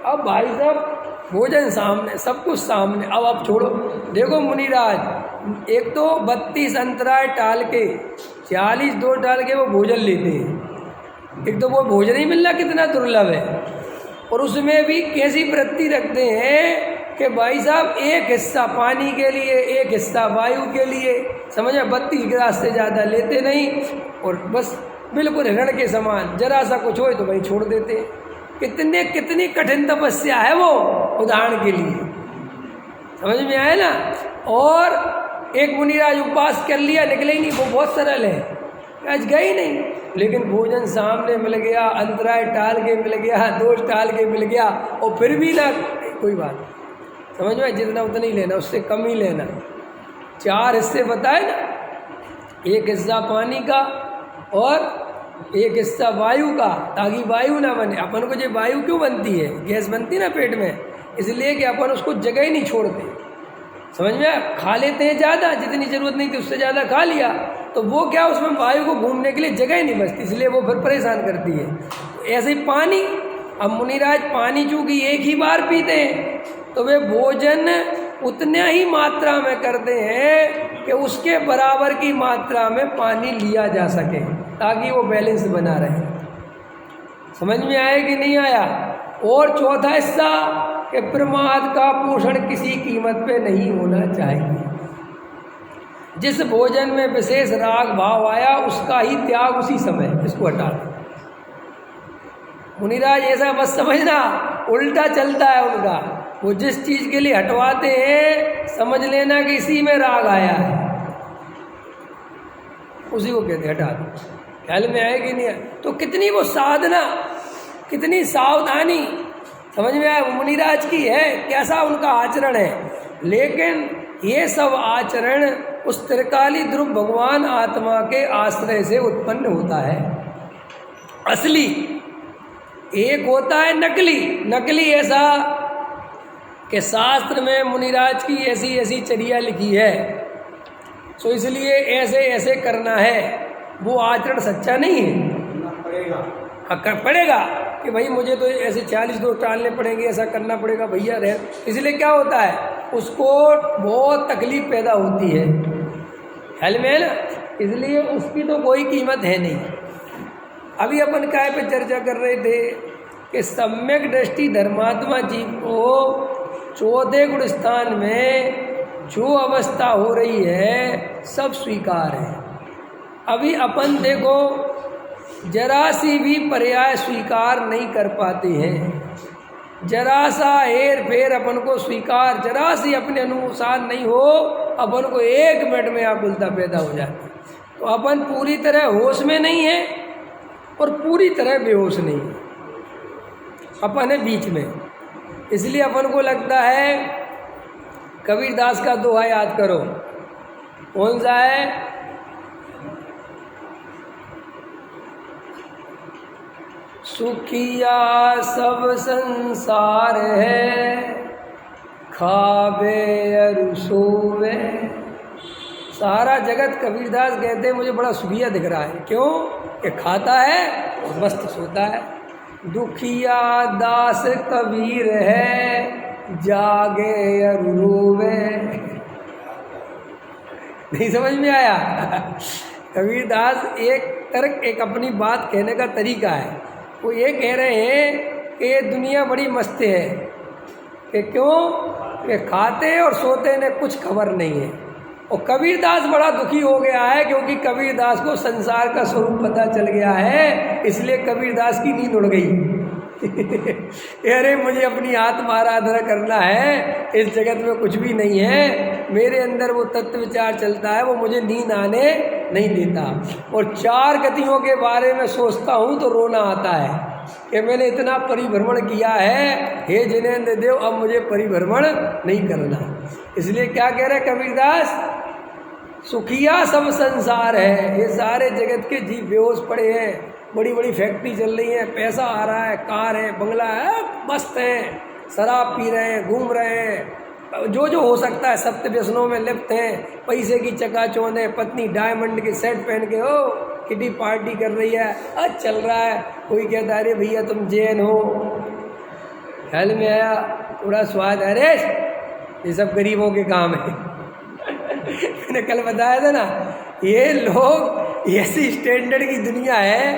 अब भाई साहब भोजन सामने, सब कुछ सामने, अब आप छोड़ो। देखो मुनिराज, एक तो 32 अंतराय टाल के 40 दौर टाल के वो भोजन लेते हैं। एक तो वो भोजन ही मिलना कितना दुर्लभ है, और उसमें भी कैसी वृत्ति रखते हैं कि भाई साहब एक हिस्सा पानी के लिए, एक हिस्सा वायु के लिए, समझे। 32 गिलास से ज़्यादा लेते नहीं, और बस बिल्कुल हिरण के समान, जरा सा कुछ हो तो वहीं छोड़ देते हैं। कितनी कठिन तपस्या है वो, उदाहरण के लिए, समझ में आया ना। और एक मुनिराज उपवास कर लिया, निकले ही नहीं, वो बहुत सरल है, आज गई नहीं, लेकिन भोजन सामने मिल गया, अंतराय टाल के मिल गया, दोष टाल के मिल गया, और फिर भी ना कोई बात, समझ में, जितना उतना ही लेना, उससे कम ही लेना। 4 हिस्से बताए ना, एक हिस्सा पानी का और एक हिस्सा वायु का, ताकि वायु ना बने। अपन को जो वायु क्यों बनती है, गैस बनती ना पेट में, इसलिए कि अपन उसको जगह ही नहीं छोड़ते, समझ में। खा लेते हैं ज़्यादा, जितनी ज़रूरत नहीं थी उससे ज़्यादा खा लिया, तो वो क्या, उसमें वायु को घूमने के लिए जगह ही नहीं बचती, इसलिए वो फिर परेशान करती है। तो ऐसे ही पानी, अब मुनिराज पानी चूँकि एक ही बार पीते हैं, तो वे भोजन उतने ही मात्रा में करते हैं कि उसके बराबर की मात्रा में पानी लिया जा सके, ताकि वो बैलेंस बना रहे। समझ में आया कि नहीं आया। और चौथा हिस्सा कि प्रमाद का पोषण किसी कीमत पे नहीं होना चाहिए। जिस भोजन में विशेष राग भाव आया उसका ही त्याग उसी समय, इसको हटा दो। मुनिराज ऐसा बस समझना, उल्टा चलता है उनका। वो जिस चीज़ के लिए हटवाते हैं समझ लेना कि इसी में राग आया है, उसी को कहते हटा दो। ख्याल में आए कि नहीं आए। तो कितनी वो साधना, कितनी सावधानी, समझ में आया मुनिराज की है, कैसा उनका आचरण है। लेकिन ये सब आचरण उस त्रिकाली ध्रुव भगवान आत्मा के आश्रय से उत्पन्न होता है। असली एक होता है नकली। नकली ऐसा कि शास्त्र में मुनिराज की ऐसी ऐसी चर्या लिखी है, सो इसलिए ऐसे ऐसे करना है, वो आचरण सच्चा नहीं है। हाँ, पड़ेगा कि भाई मुझे तो ऐसे 40 दो टालने पड़ेंगे, ऐसा करना पड़ेगा भैया रहे। इसलिए क्या होता है, उसको बहुत तकलीफ पैदा होती है, ख्याल में है ना। इसलिए उसकी तो कोई कीमत है नहीं। अभी अपन काय पे चर्चा कर रहे थे कि सम्यक दृष्टि धर्मात्मा जीव को 14 गुण स्थान में जो अवस्था हो रही है सब स्वीकार है। अभी अपन देखो जरा सी भी पर्याय स्वीकार नहीं कर पाते हैं, जरा सा हेर फेर अपन को स्वीकार जरा सी अपने अनुसार नहीं हो, अपन को 1 मिनट में आकुलता पैदा हो जाती है। तो अपन पूरी तरह होश में नहीं है और पूरी तरह बेहोश नहीं है, अपन है बीच में। इसलिए अपन को लगता है, कबीरदास का दोहा याद करो, कौन सा है? सुखिया सब संसार है, खावे अरु सोवे। सारा जगत कबीरदास कहते हैं मुझे बड़ा सुखिया दिख रहा है। क्यों? कि खाता है और मस्त सोता है। दुखिया दास कबीर है, जागे अरु रोवे। नहीं समझ में आया? कबीरदास एक तर्क, एक अपनी बात कहने का तरीका है। वो ये कह रहे हैं कि ये दुनिया बड़ी मस्त है, कि क्यों? कि खाते और सोते ने कुछ खबर नहीं है। और कबीरदास बड़ा दुखी हो गया है क्योंकि कबीरदास को संसार का स्वरूप पता चल गया है, इसलिए कबीरदास की नींद उड़ गई। अरे मुझे अपनी आत्मा आराधना करना है, इस जगत में कुछ भी नहीं है, मेरे अंदर वो तत्व विचार चलता है, वो मुझे नींद आने नहीं देता। और 4 गतियों के बारे में सोचता हूँ तो रोना आता है कि मैंने इतना परिभ्रमण किया है, हे जिनेंद्र देव अब मुझे परिभ्रमण नहीं करना। इसलिए क्या कह रहे कबीरदास? सुखिया सब संसार है, ये सारे जगत के जीव बेहोश पड़े हैं, बड़ी बड़ी फैक्ट्री चल रही है, पैसा आ रहा है, कार है, बंगला है, मस्त हैं, शराब पी रहे हैं, घूम रहे हैं, जो जो हो सकता है सप्त व्यसनों में लिप्त हैं, पैसे की चकाचौंध है, पत्नी डायमंड के सेट पहन के हो किटी पार्टी कर रही है, आज चल रहा है। कोई कहता है अरे भैया तुम जैन हो, ख्याल में आया? थोड़ा स्वाद, अरे ये सब गरीबों के काम है। मैंने कल बताया था ना, ये लोग ऐसी स्टैंडर्ड की दुनिया है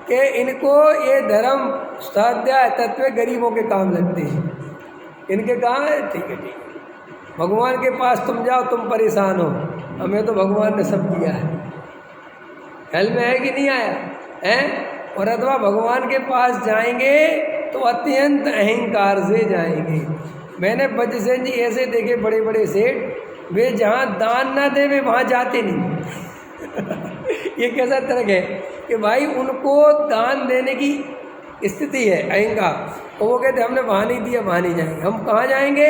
कि इनको ये धर्म स्वाध्याय तत्व गरीबों के काम लगते हैं, इनके काम है। ठीक है, ठीक है, भगवान के पास तुम जाओ, तुम परेशान हो, हमें तो भगवान ने सब दिया है। ख्याल में है कि नहीं आया है? और अथवा भगवान के पास जाएंगे तो अत्यंत अहंकार से जाएंगे। मैंने बजसेन जी ऐसे देखे बड़े बड़े सेठ, वे जहाँ दान ना दे वे वहाँ जाते नहीं। ये कैसा तर्क है कि भाई उनको दान देने की स्थिति है, अहंकार, तो वो कहते हमने वहाँ नहीं दिया, वहाँ नहीं जाएंगे। हम कहाँ जाएंगे?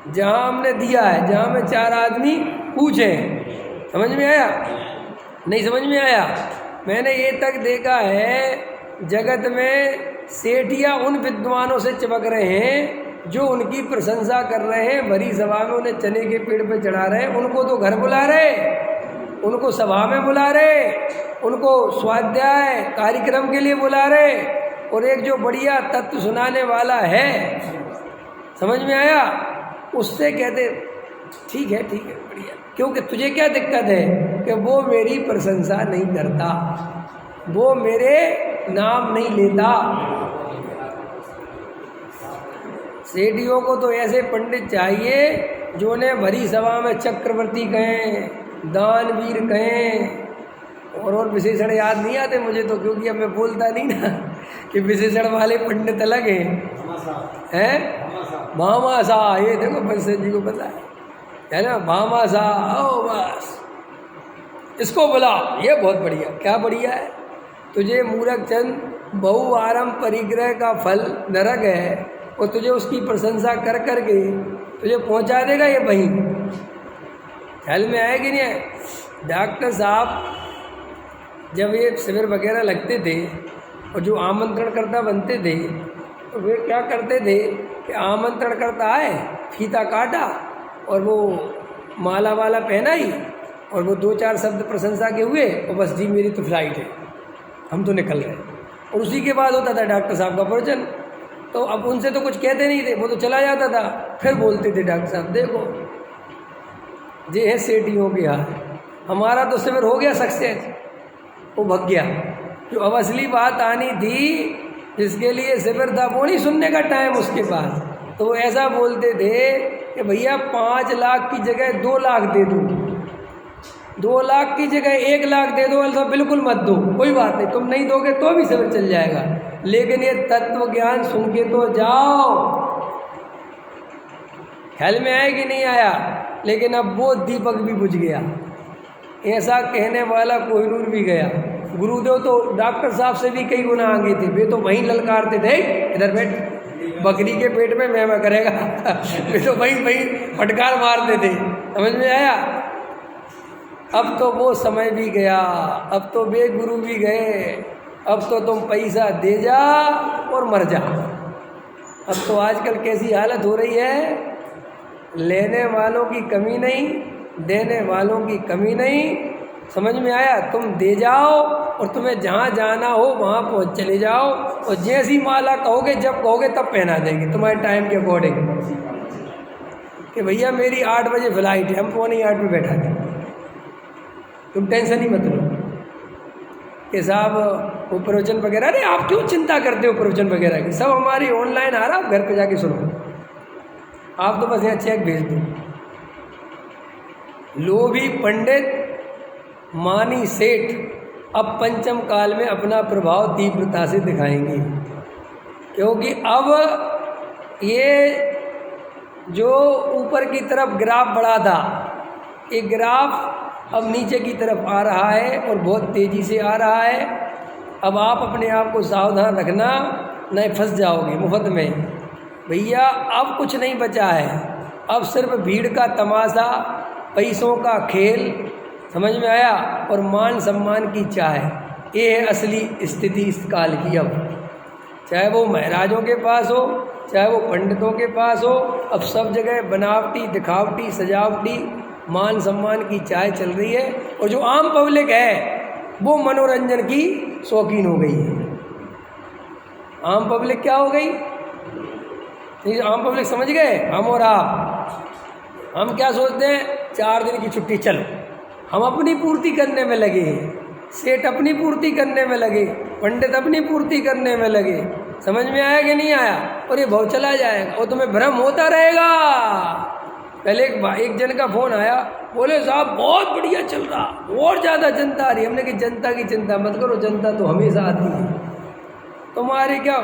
जहाँ हमने दिया है, जहाँ में 4 आदमी पूछें। समझ में आया? नहीं समझ में आया? मैंने ये तक देखा है जगत में सेठिया उन विद्वानों से चिपक रहे हैं जो उनकी प्रशंसा कर रहे हैं, भरी सभा में उन्हें चने के पेड़ पे चढ़ा रहे हैं, उनको तो घर बुला रहे, उनको सभा में बुला रहे, उनको स्वाध्याय कार्यक्रम के लिए बुला रहे, और एक जो बढ़िया तत्व सुनाने वाला है, समझ में आया, उससे कहते ठीक है बढ़िया, क्योंकि तुझे क्या दिक्कत है कि वो मेरी प्रशंसा नहीं करता, वो मेरे नाम नहीं लेता। सेठियों को तो ऐसे पंडित चाहिए जो ने भरी सभा में चक्रवर्ती कहें, दानवीर कहें, और विशेषण याद नहीं आते मुझे तो, क्योंकि अब मैं बोलता नहीं ना कि विशेषण वाले पंडित अलग हैं। भामासा, ये देखो बंसद जी को पता है ना, भामासा, आओ बस इसको बुला, ये बहुत बढ़िया। क्या बढ़िया है? तुझे मूर्ख चंद बहुआरम परिग्रह का फल नरक है, और तुझे उसकी प्रशंसा कर कर के तुझे पहुंचा देगा ये वहीं। ख्याल में आया कि नहीं है? डॉक्टर साहब जब ये शिविर वगैरह लगते थे और जो आमंत्रणकर्ता बनते थे तो वे क्या करते थे कि आमंत्रणकर्ता आए, फीता काटा और वो माला वाला पहनाई और वो 2-4 शब्द प्रशंसा के हुए और बस जी मेरी तो फ्लाइट है, हम तो निकल रहे हैं। और उसी के बाद होता था डॉक्टर साहब का प्रवचन। तो अब उनसे तो कुछ कहते नहीं थे, वो तो चला जाता था, फिर बोलते थे डॉक्टर साहब देखो ये है सेठियों के हाल, हमारा तो शिविर हो गया सक्सेस, वो भग गया। जो अब असली बात आनी थी, जिसके लिए शिविर था, वो नहीं सुनने का टाइम उसके पास, तो वो ऐसा बोलते थे कि भैया 5 लाख की जगह 2 लाख दे दूँ, 2 लाख की जगह 1 लाख दे दो, अल्फा बिल्कुल मत दो, कोई बात नहीं, तुम नहीं दोगे तो भी सब्र चल जाएगा, लेकिन ये तत्व ज्ञान सुन के तो जाओ। ख्याल में आया कि नहीं आया? लेकिन अब वो दीपक भी बुझ गया, ऐसा कहने वाला कोहिनूर भी गया। गुरुदेव तो डॉक्टर साहब से भी कई गुना आगे थे, वे तो वहीं ललकारते थे, इधर बैठ, बकरी के पेट में महमा करेगा वे तो वहीं फटकार मारते थे। समझ में आया? अब तो वो समय भी गया, अब तो वे गुरु भी गए, अब तो तुम पैसा दे जा और मर जा। अब तो आजकल कैसी हालत हो रही है, लेने वालों की कमी नहीं, देने वालों की कमी नहीं। समझ में आया? तुम दे जाओ और तुम्हें जहाँ जाना हो वहाँ पहुँच चले जाओ, और जैसी माला कहोगे, जब कहोगे तब पहना देंगे तुम्हारे टाइम के अकॉर्डिंग। कि भैया मेरी 8 बजे फ्लाइट है, हम 7:45 में बैठा थे, तुम टेंशन ही मत लो कि साहब वो प्रवचन वगैरह, अरे आप क्यों चिंता करते हो प्रवचन वगैरह की, सब हमारी ऑनलाइन आ रहा, आप घर पे जाके सुनो, आप तो बस यहाँ चेक भेज दो। लोभी पंडित मानी सेठ अब पंचम काल में अपना प्रभाव तीव्रता से दिखाएंगे, क्योंकि अब ये जो ऊपर की तरफ ग्राफ बढ़ा था, ये ग्राफ अब नीचे की तरफ आ रहा है और बहुत तेज़ी से आ रहा है। अब आप अपने आप को सावधान रखना, नहीं फंस जाओगे मुफ्त में। भैया अब कुछ नहीं बचा है, अब सिर्फ भीड़ का तमाशा, पैसों का खेल, समझ में आया, और मान सम्मान की चाह, ये है असली स्थिति इस काल की। अब चाहे वो महाराजों के पास हो, चाहे वो पंडितों के पास हो, अब सब जगह बनावटी, दिखावटी, सजावटी, मान सम्मान की चाय चल रही है। और जो आम पब्लिक है वो मनोरंजन की शौकीन हो गई है। आम पब्लिक क्या हो गई? आम पब्लिक समझ गए, हम और आप, हम क्या सोचते हैं, 4 दिन की छुट्टी, चलो हम अपनी पूर्ति करने में लगे हैं, सेठ अपनी पूर्ति करने में लगे, पंडित अपनी पूर्ति करने में लगे। समझ में आया कि नहीं आया? और ये भाव चला जाएगा और तुम्हें भ्रम होता रहेगा। पहले एक जन का फोन आया, बोले साहब बहुत बढ़िया चल रहा, और ज़्यादा जनता आ रही। हमने कहा जनता की चिंता मत करो, जनता तो हमेशा आती है, तुम्हारे क्या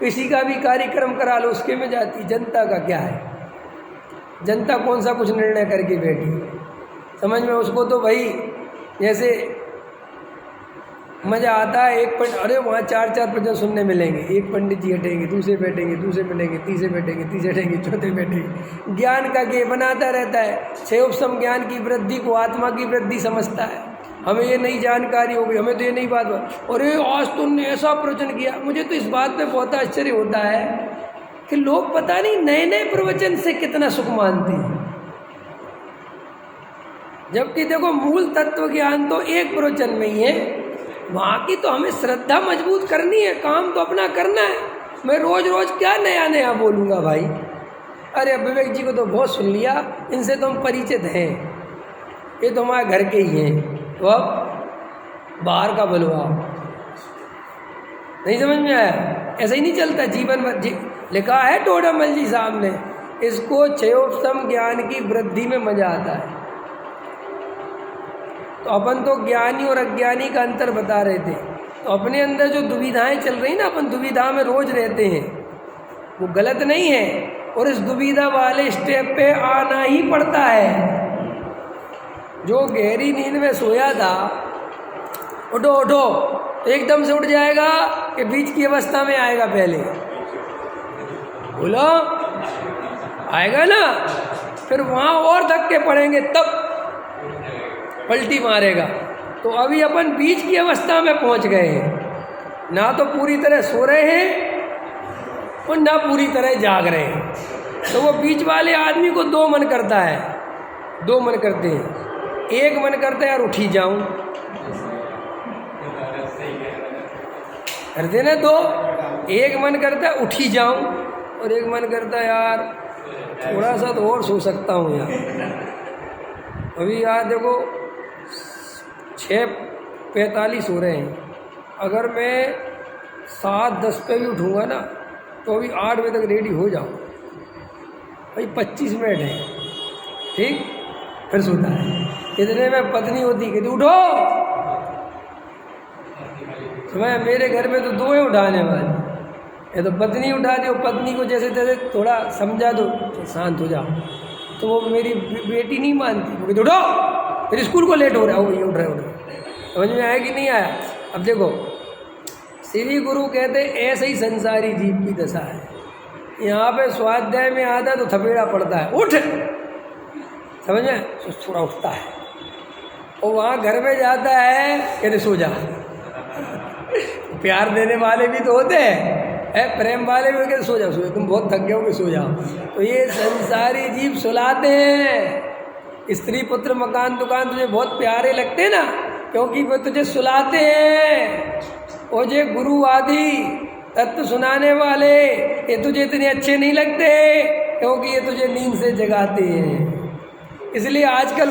किसी का भी कार्यक्रम करा लो उसके में जाती, जनता का क्या है? जनता कौन सा कुछ निर्णय करके बैठी? समझ में, उसको तो भाई जैसे मज़ा आता है, एक पंडित, अरे वहाँ 4-4 प्रवचन सुनने मिलेंगे, एक पंडित जी हटेंगे, दूसरे बैठेंगे, दूसरे बैठेंगे, तीसरे बैठेंगे, तीसरे हटेंगे, चौथे बैठेंगे। ज्ञान का ये बनाता रहता है। 6 उपसम ज्ञान की वृद्धि को आत्मा की वृद्धि समझता है। हमें ये नई जानकारी हो गई, हमें तो ये नई बात, अरे आज तुमने ऐसा प्रवचन किया। मुझे तो इस बात में बहुत आश्चर्य होता है कि लोग पता नहीं नए नए प्रवचन से कितना सुख मानते हैं, जबकि देखो मूल तत्व ज्ञान तो एक प्रवचन में ही है। वहाँ की तो हमें श्रद्धा मजबूत करनी है, काम तो अपना करना है। मैं रोज रोज क्या नया नया बोलूँगा भाई? अरे विवेक जी को तो बहुत सुन लिया, इनसे तो हम परिचित हैं, ये तो हमारे घर के ही हैं, तो अब बाहर का बुलवाओ। नहीं समझ में आया? ऐसा ही नहीं चलता जीवन भर। लिखा है टोडामल जी साहब ने, इसको 6 उपसम ज्ञान की वृद्धि में मजा आता है। तो अपन तो ज्ञानी और अज्ञानी का अंतर बता रहे थे। तो अपने अंदर जो दुविधाएं चल रही ना, अपन दुविधा में रोज रहते हैं, वो गलत नहीं है, और इस दुविधा वाले स्टेप पे आना ही पड़ता है। जो गहरी नींद में सोया था, उठो उठो, तो एकदम से उठ जाएगा कि बीच की अवस्था में आएगा? पहले बोलो आएगा ना, फिर वहाँ और धक्के पड़ेंगे, तब पलटी मारेगा। तो अभी अपन बीच की अवस्था में पहुंच गए हैं, ना तो पूरी तरह सो रहे हैं और ना पूरी तरह जाग रहे हैं। तो वो बीच वाले आदमी को 2 मन करता है, 2 मन करते हैं। एक मन करता है यार उठ ही जाऊं, करते ना 2। एक मन करता है उठ ही जाऊं, और एक मन करता है यार थोड़ा सा तो और सो सकता हूँ यार। अभी यार देखो 6:45 हो रहे हैं, अगर मैं 7:10 पे भी उठूँगा ना, तो अभी 8 बजे तक रेडी हो जाऊँ। भाई 25 मिनट है, ठीक, फिर सोता है। इतने में पत्नी होती कहती उठो। समय मेरे घर में तो 2 ही उठाने वाले, ये तो पत्नी उठा दी, पत्नी को जैसे तैसे थोड़ा समझा दो तो शांत हो जाओ, तो वो मेरी बेटी नहीं मानती, वो कहती उठो, फिर स्कूल को लेट हो रहा है, वो ये उठ रहा है। समझ में आया कि नहीं आया? अब देखो, श्री गुरु कहते ऐसे ही संसारी जीव की दशा है। यहाँ पे स्वाध्याय में आता है तो थपेड़ा पड़ता है, उठ, समझ में, तो थोड़ा उठता है, और वहाँ घर में जाता है कहते सो जा। प्यार देने वाले भी तो होते हैं, प्रेम वाले भी कहते सो जाओ, सो जाओ, तुम बहुत थक गए हो कि सो जाओ। तो ये संसारी जीव सुलाते हैं। स्त्री पुत्र मकान दुकान तुझे बहुत प्यारे लगते हैं ना, क्योंकि वो तुझे सुलाते हैं। और जो गुरु आदि तत्व सुनाने वाले ये तुझे इतने अच्छे नहीं लगते, क्योंकि ये तुझे नींद से जगाते हैं। इसलिए आजकल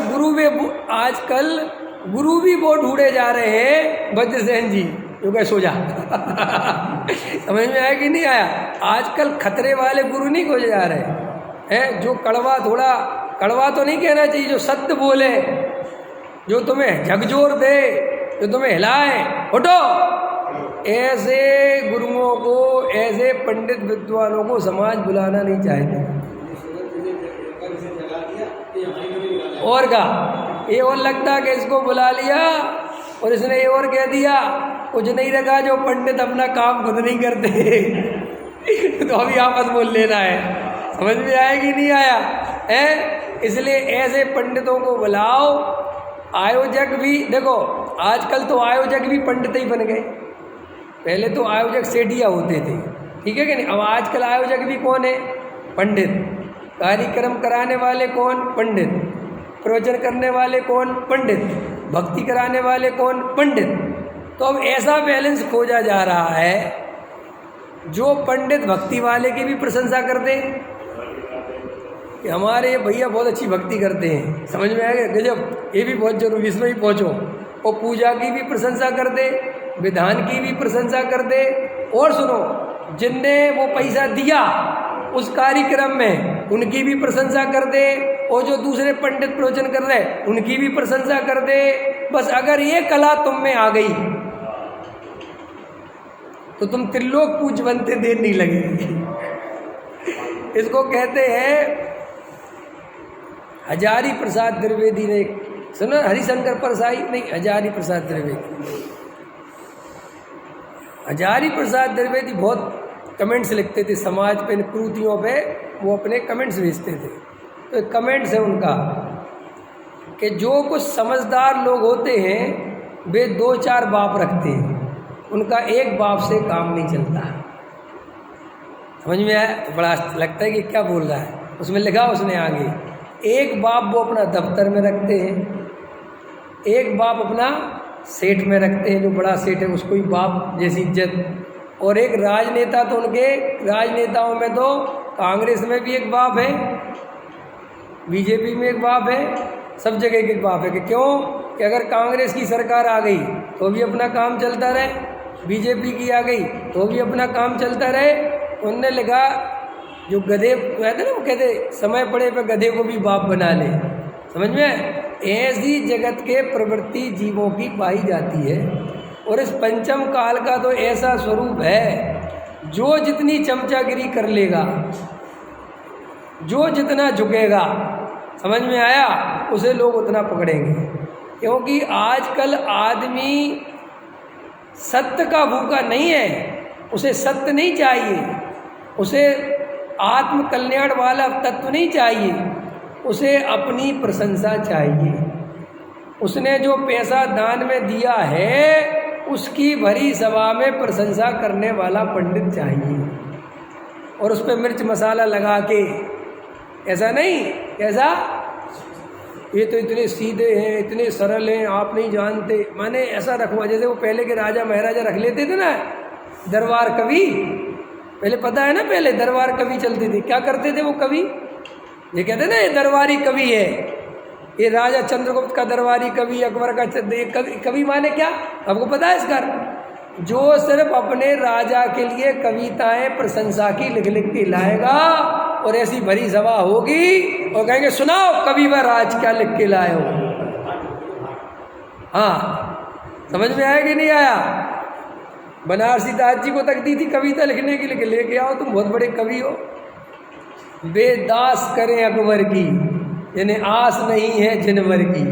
गुरु भी वो ढूंढे जा रहे हैं, वज्रसेन जी जो कहे सो जा। समझ में आया कि नहीं आया? आजकल खतरे वाले गुरु नहीं खोजे जा रहे हैं, जो कड़वा, थोड़ा कड़वा तो नहीं कहना चाहिए, जो सत्य बोले, जो तुम्हें झकझोर दे, जो तुम्हें हिलाए, उठो। ऐसे गुरुओं को, ऐसे पंडित विद्वानों को समाज बुलाना नहीं चाहते। और का ये और लगता कि इसको बुला लिया और इसने ये और कह दिया, कुछ नहीं रखा, जो पंडित अपना काम खुद नहीं करते तो अभी आपस बोल लेना है। समझ में आया कि नहीं आया है? इसलिए ऐसे पंडितों को बुलाओ। आयोजक भी देखो, आजकल तो आयोजक भी पंडित ही बन गए। पहले तो आयोजक सेठिया होते थे, ठीक है कि नहीं? अब आजकल आयोजक भी कौन है? पंडित। कार्यक्रम कराने वाले कौन? पंडित। प्रवचन करने वाले कौन? पंडित। भक्ति कराने वाले कौन? पंडित। तो अब ऐसा बैलेंस खोजा जा रहा है, जो पंडित भक्ति वाले की भी प्रशंसा करते कि हमारे ये भैया बहुत अच्छी भक्ति करते हैं, समझ में आएगा, गजब, ये भी बहुत जरूरी, इसमें भी पहुँचो। और पूजा की भी प्रशंसा कर दे, विधान की भी प्रशंसा कर दे, और सुनो, जिनने वो पैसा दिया उस कार्यक्रम में उनकी भी प्रशंसा कर दे, और जो दूसरे पंडित प्रवचन कर रहे उनकी भी प्रशंसा कर दे। बस अगर ये कला तुम में आ गई तो तुम त्रिलोक पूज बनते देर नहीं लगेगी। इसको कहते हैं, हजारी प्रसाद द्विवेदी ने, सुनो, हरिशंकर परसाई नहीं, हजारी प्रसाद द्विवेदी। हजारी प्रसाद द्विवेदी बहुत कमेंट्स लिखते थे समाज पे, कृतियों पे वो अपने कमेंट्स भेजते थे। तो एक कमेंट्स है उनका कि जो कुछ समझदार लोग होते हैं वे 2-4 बाप रखते हैं, उनका एक बाप से काम नहीं चलता। समझ में आया? तो बड़ा लगता है कि क्या बोल रहा है। उसमें लिखा उसने आगे, एक बाप वो अपना दफ्तर में रखते हैं, एक बाप अपना सेठ में रखते हैं, जो बड़ा सेठ है उसको ही बाप जैसी इज्जत, और एक राजनेता, तो उनके राजनेताओं में तो कांग्रेस में भी एक बाप है, बीजेपी में एक बाप है, सब जगह एक बाप है। कि क्यों? कि अगर कांग्रेस की सरकार आ गई तो भी अपना काम चलता रहे, बीजेपी की आ गई तो भी अपना काम चलता रहे। उनने लिखा, जो गधे कहते ना, वो कहते समय पड़े पे गधे को भी बाप बना ले। समझ में? ऐसी जगत के प्रवृत्ति जीवों की पाई जाती है। और इस पंचम काल का तो ऐसा स्वरूप है, जो जितनी चमचागिरी कर लेगा, जो जितना झुकेगा, समझ में आया, उसे लोग उतना पकड़ेंगे। क्योंकि आजकल आदमी सत्य का भूखा नहीं है, उसे सत्य नहीं चाहिए, उसे आत्म कल्याण वाला तत्व नहीं चाहिए, उसे अपनी प्रशंसा चाहिए। उसने जो पैसा दान में दिया है उसकी भरी सभा में प्रशंसा करने वाला पंडित चाहिए, और उस पर मिर्च मसाला लगा के, ऐसा नहीं, कैसा, ये तो इतने सीधे हैं, इतने सरल हैं, आप नहीं जानते, माने ऐसा रखवा, जैसे वो पहले के राजा महाराजा रख लेते थे ना, दरबार कवि। पहले पता है ना, पहले दरबार कवि चलते थे। क्या करते थे वो कवि? ये कहते ना, ये दरबारी कवि है, ये राजा चंद्रगुप्त का दरबारी कवि, अकबर का कवि माने क्या? आपको पता है इसका? जो सिर्फ अपने राजा के लिए कविताएं प्रशंसा की लिख लिख के लाएगा, और ऐसी भरी सभा होगी और कहेंगे सुनाओ कविवर आज क्या लिख के लाए हो। हाँ, समझ में आया कि नहीं आया? बनारसी दास जी को तक दी थी कविता लिखने के लिए, लेके आओ तुम बहुत बड़े कवि हो। बेदास करें अकबर की, यानी आस नहीं है जनवर की,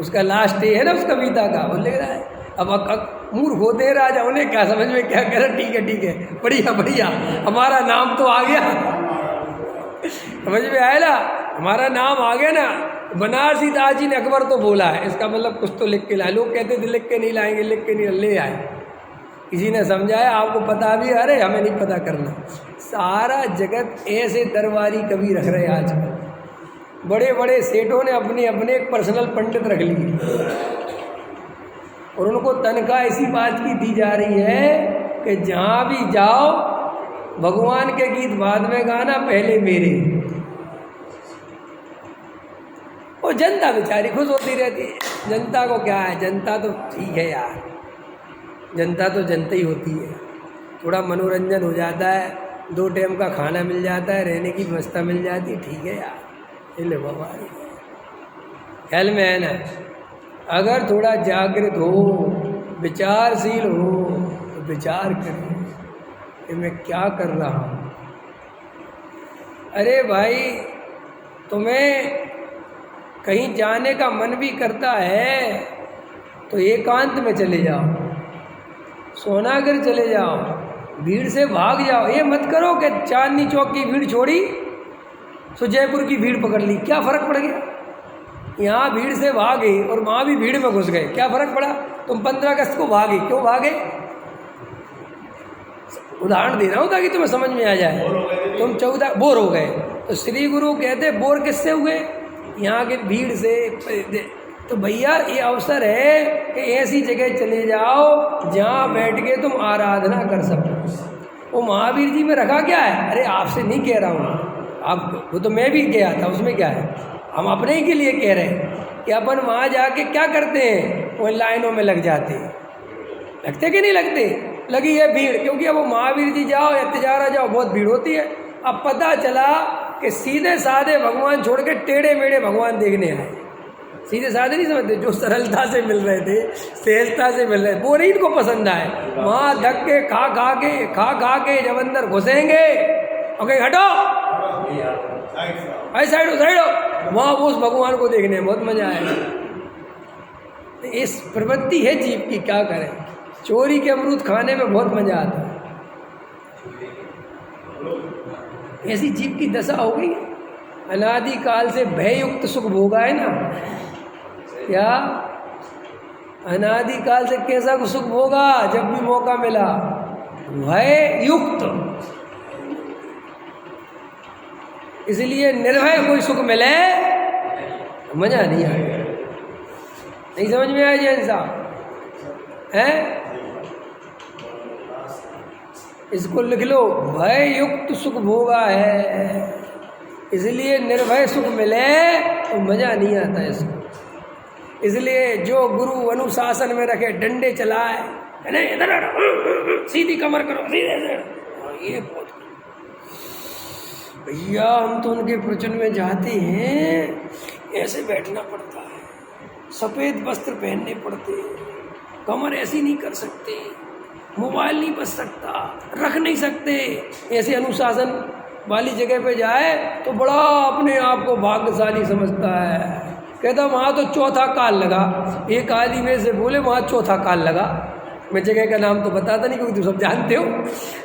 उसका लास्ट ये है ना उस कविता का, वो लिख रहा है। अब मूर्ख होते हैं राजा, उन्हें क्या समझ में क्या कह रहा, ठीक है बढ़िया बढ़िया, हमारा नाम तो आ गया, समझ में आया ना, हमारा नाम आ गया ना। बनारसी दास जी ने अकबर तो बोला है, इसका मतलब कुछ तो लिख के लाए। लोग कहते थे लिख के नहीं लाएंगे, लिख के नहीं, ले आए। किसी ने समझाया, आपको पता भी, अरे हमें नहीं पता करना। सारा जगत ऐसे दरबारी कवि रख रहे आजकल, बड़े बड़े सेठों ने अपने अपने एक पर्सनल पंडित रख लिए और उनको तनख्वाह इसी बात की दी जा रही है कि जहाँ भी जाओ भगवान के गीत बाद में गाना, पहले मेरे। और जनता बेचारी खुश होती रहती है। जनता को क्या है, जनता तो ठीक है यार, जनता तो जनता ही होती है। थोड़ा मनोरंजन हो जाता है, 2 टाइम का खाना मिल जाता है, रहने की व्यवस्था मिल जाती है, ठीक है यार, ले बाबा। ख्याल में है ना? अगर थोड़ा जागृत हो, विचारशील हो तो विचार करें कि मैं क्या कर रहा हूँ। अरे भाई, तुम्हें कहीं जाने का मन भी करता है तो एकांत में चले जाओ, सोनागर चले जाओ, भीड़ से भाग जाओ। ये मत करो कि चांदनी चौक की भीड़ छोड़ी तो जयपुर की भीड़ पकड़ ली, क्या फ़र्क पड़ गया? यहाँ भीड़ से भागे और वहाँ भी भीड़ में घुस गए, क्या फ़र्क पड़ा? तुम 15 अगस्त को भागे, क्यों भागे? उदाहरण दे रहा हूँ ताकि तुम्हें समझ में आ जाए। तुम 14 बोर हो गए, तो श्री गुरु कहते बोर किससे हुए? यहाँ के भीड़ से। तो भैया ये अवसर है कि ऐसी जगह चले जाओ जहाँ बैठ के तुम आराधना कर सको। वो महावीर जी में रखा क्या है? अरे आपसे नहीं कह रहा हूँ, आप, वो तो मैं भी गया था, उसमें क्या है, हम अपने ही के लिए कह रहे हैं कि अपन वहाँ जाके क्या करते हैं, वो लाइनों में लग जाते हैं। लगते कि नहीं लगते? लगी है भीड़, क्योंकि अब वो महावीर जी जाओ या तिजारा जाओ, बहुत भीड़ होती है। अब पता चला कि सीधे साधे भगवान छोड़ के टेढ़े मेढ़े भगवान देखने आए। सीधे साधे नहीं समझते, जो सरलता से मिल रहे थे, सहजता से मिल रहे थे, वो नहीं इनको पसंद आए। वहाँ धक्के खा के जब अंदर घुसेंगे और कहीं हटो, साइड हो, वहाँ उस भगवान को देखने में बहुत मजा आएगा। इस प्रवृत्ति है जीव की, क्या करें। चोरी के अमरूद खाने में बहुत मजा आता है, ऐसी जीव की दशा हो गई। अनादि काल से भययुक्त सुख भोगा है ना, क्या अनादि काल से कैसा सुख भोगा? जब भी मौका मिला भय युक्त। इसलिए निर्भय कोई सुख मिले मजा नहीं आएगा। नहीं समझ में आया जैन साहब है? इसको लिख लो, भय युक्त सुख भोगा है, इसलिए निर्भय सुख मिले तो मजा नहीं आता इसको। इसलिए जो गुरु अनुशासन में रखे, डंडे चलाए, नहीं इधर सीधी कमर करो, सीधे से, ये बहुत भैया, हम तो उनके प्रवचन में जाते हैं, ऐसे बैठना पड़ता है, सफ़ेद वस्त्र पहनने पड़ते हैं, कमर ऐसी नहीं कर सकते, मोबाइल नहीं बच सकता, रख नहीं सकते। ऐसे अनुशासन वाली जगह पे जाए तो बड़ा अपने आप को भाग्यशाली समझता है। कहता वहाँ तो चौथा काल लगा। एक आदमी में से बोले वहाँ चौथा काल लगा। मैं जगह का नाम तो बताता नहीं क्योंकि तुम सब जानते हो,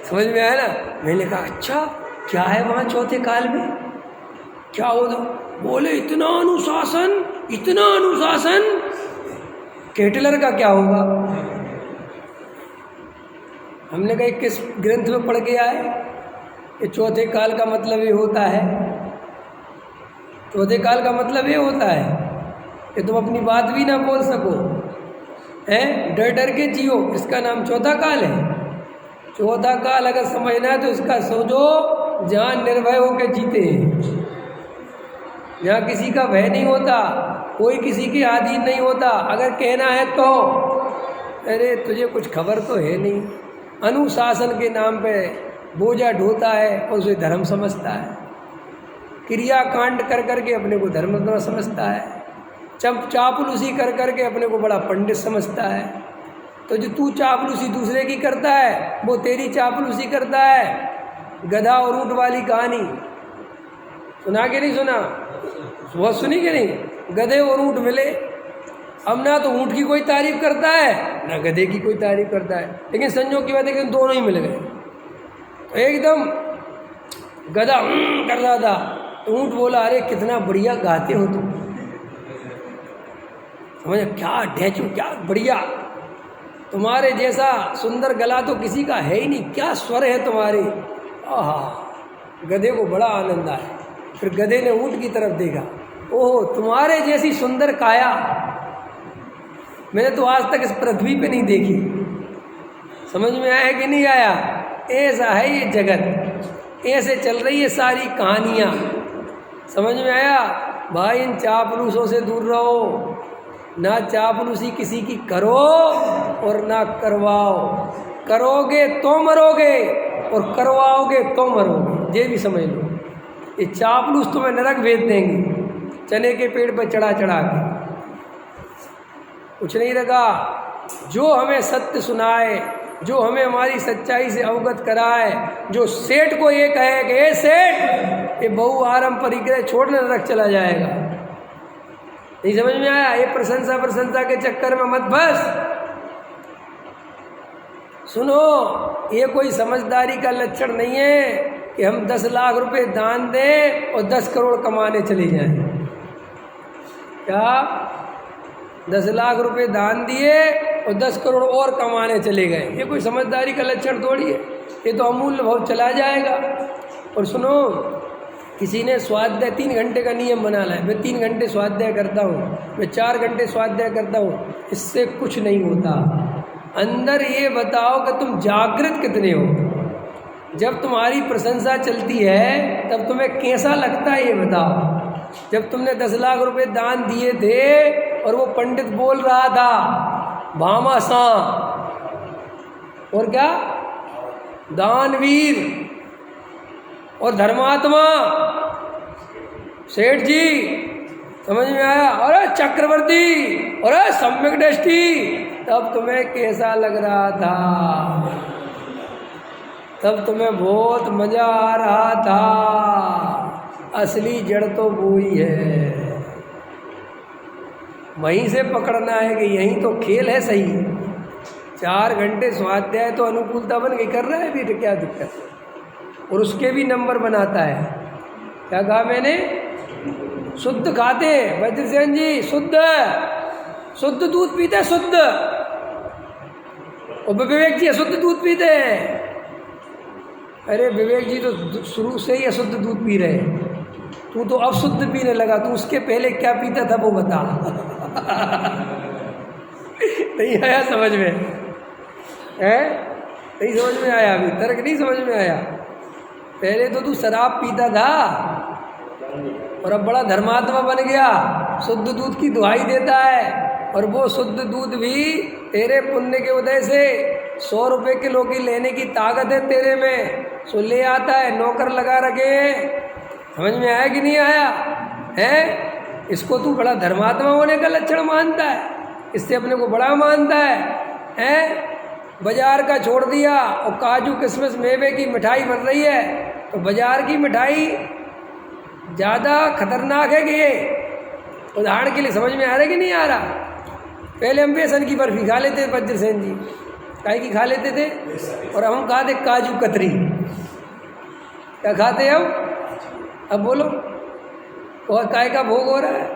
समझ में आया ना। मैंने कहा अच्छा क्या है वहाँ चौथे काल में, क्या होगा? बोले इतना अनुशासन, इतना अनुशासन, केटलर का क्या होगा? हमने कहा किस ग्रंथ में पढ़ के आए कि चौथे काल का मतलब ये होता है? चौथे काल का मतलब ये होता है कि तुम अपनी बात भी ना बोल सको, हैं, डर डर के जियो, इसका नाम चौथा काल है। चौथा काल अगर समझना है तो इसका सोचो जहाँ निर्भय होकर जीते हैं, जहाँ किसी का भय नहीं होता, कोई किसी के अधीन नहीं होता। अगर कहना है तो अरे तुझे कुछ खबर तो है नहीं, अनुशासन के नाम पे बोझा ढोता है और उसे धर्म समझता है। क्रियाकांड कर करके अपने को धर्म समझता है, चापलूसी कर करके अपने को बड़ा पंडित समझता है। तो जो तू चापलूसी दूसरे की करता है वो तेरी चापलूसी करता है। गधा और ऊँट वाली कहानी सुना के नहीं सुना? बहुत सुनी कि नहीं? गधे और ऊँट मिले, अब ना तो ऊँट की कोई तारीफ करता है ना गधे की कोई तारीफ करता है, लेकिन संयोग की बात है कि दोनों ही मिल गए। तो एकदम गधा कर रहा था तो ऊँट बोला, अरे कितना बढ़िया गाते हो तुम। समझ, क्या ढेचू, क्या बढ़िया, तुम्हारे जैसा सुंदर गला तो किसी का है ही नहीं, क्या स्वर है तुम्हारे। आहा, गधे को बड़ा आनंद आया। फिर गधे ने ऊँट की तरफ देखा, ओहो तुम्हारे जैसी सुंदर काया मैंने तो आज तक इस पृथ्वी पे नहीं देखी। समझ में आया कि नहीं आया? ऐसा है ये जगत, ऐसे चल रही है सारी कहानियाँ। समझ में आया? भाई इन चापलूसों से दूर रहो, ना चापलूसी किसी की करो और ना करवाओ। करोगे तो मरोगे और करवाओगे तो मरोगे, ये भी समझ लो। ये चापलूस तुम्हें नरक भेज देंगे, चने के पेड़ पर चढ़ा चढ़ा के। कुछ नहीं रखा। जो हमें सत्य सुनाए, जो हमें हमारी सच्चाई से अवगत कराए, जो सेठ को ये कहे कि ए सेठ ये बहु आरंभ परिग्रह छोड़ने नरक चला जाएगा। नहीं समझ में आया? ये प्रशंसा के चक्कर में मत फंस। सुनो, ये कोई समझदारी का लक्षण नहीं है कि हम 10 लाख रुपए दान दें और 10 करोड़ कमाने चले जाएं। क्या 10 लाख रुपए दान दिए और 10 करोड़ और कमाने चले गए? ये कोई समझदारी का लक्षण थोड़ी है। ये तो अमूल्य भाव चला जाएगा। और सुनो, किसी ने स्वाध्याय 3 घंटे का नियम बना लाया, मैं 3 घंटे स्वाध्याय करता हूँ, मैं 4 घंटे स्वाध्याय करता हूँ, इससे कुछ नहीं होता। अंदर ये बताओ कि तुम जागृत कितने हो। जब तुम्हारी प्रशंसा चलती है तब तुम्हें कैसा लगता है ये बताओ। जब तुमने 10 लाख रुपए दान दिए थे और वो पंडित बोल रहा था भामाशां और क्या दानवीर और धर्मात्मा सेठ जी, समझ में आया? अरे चक्रवर्ती, अरे सम्यक दृष्टि, तब तुम्हें कैसा लग रहा था? तब तुम्हें बहुत मजा आ रहा था। असली जड़ तो वो ही है, वहीं से पकड़ना है कि यहीं तो खेल है सही। 4 घंटे स्वाध्याय तो अनुकूलता बन के कर रहा है भी, तो क्या दिक्कत है? और उसके भी नंबर बनाता है। क्या कहा मैंने? शुद्ध खाते हैं वज्रसेन जी, शुद्ध दूध पीते हैं, शुद्ध। और विवेक जी अशुद्ध दूध पीते हैं। अरे विवेक जी तो शुरू से ही अशुद्ध दूध पी रहे हैं, तू तो अब शुद्ध पीने लगा। तू उसके पहले क्या पीता था वो बता। नहीं आया समझ में? है नहीं समझ में आया? अभी तर्क नहीं समझ में आया? पहले तो तू शराब पीता था और अब बड़ा धर्मात्मा बन गया, शुद्ध दूध की दुहाई देता है। और वो शुद्ध दूध भी तेरे पुण्य के उदय से 100 रुपये किलो की लेने की ताकत है तेरे में, सो ले आता है। नौकर लगा रखे हैं। समझ में आया कि नहीं आया? है इसको तू बड़ा धर्मात्मा होने का लक्षण मानता है, इससे अपने को बड़ा मानता है? बाजार का छोड़ दिया और काजू किशमिश मेवे की मिठाई बन रही है, तो बाजार की मिठाई ज़्यादा खतरनाक है कि ये? उदाहरण के लिए समझ में आ रहा है कि नहीं आ रहा? पहले हम बेसन की बर्फी खा लेते थे वज्रसेन जी, काय की खा लेते थे, और हम खाते काजू कतरी। क्या खाते हम? अब बोलो, और काय का भोग हो रहा है?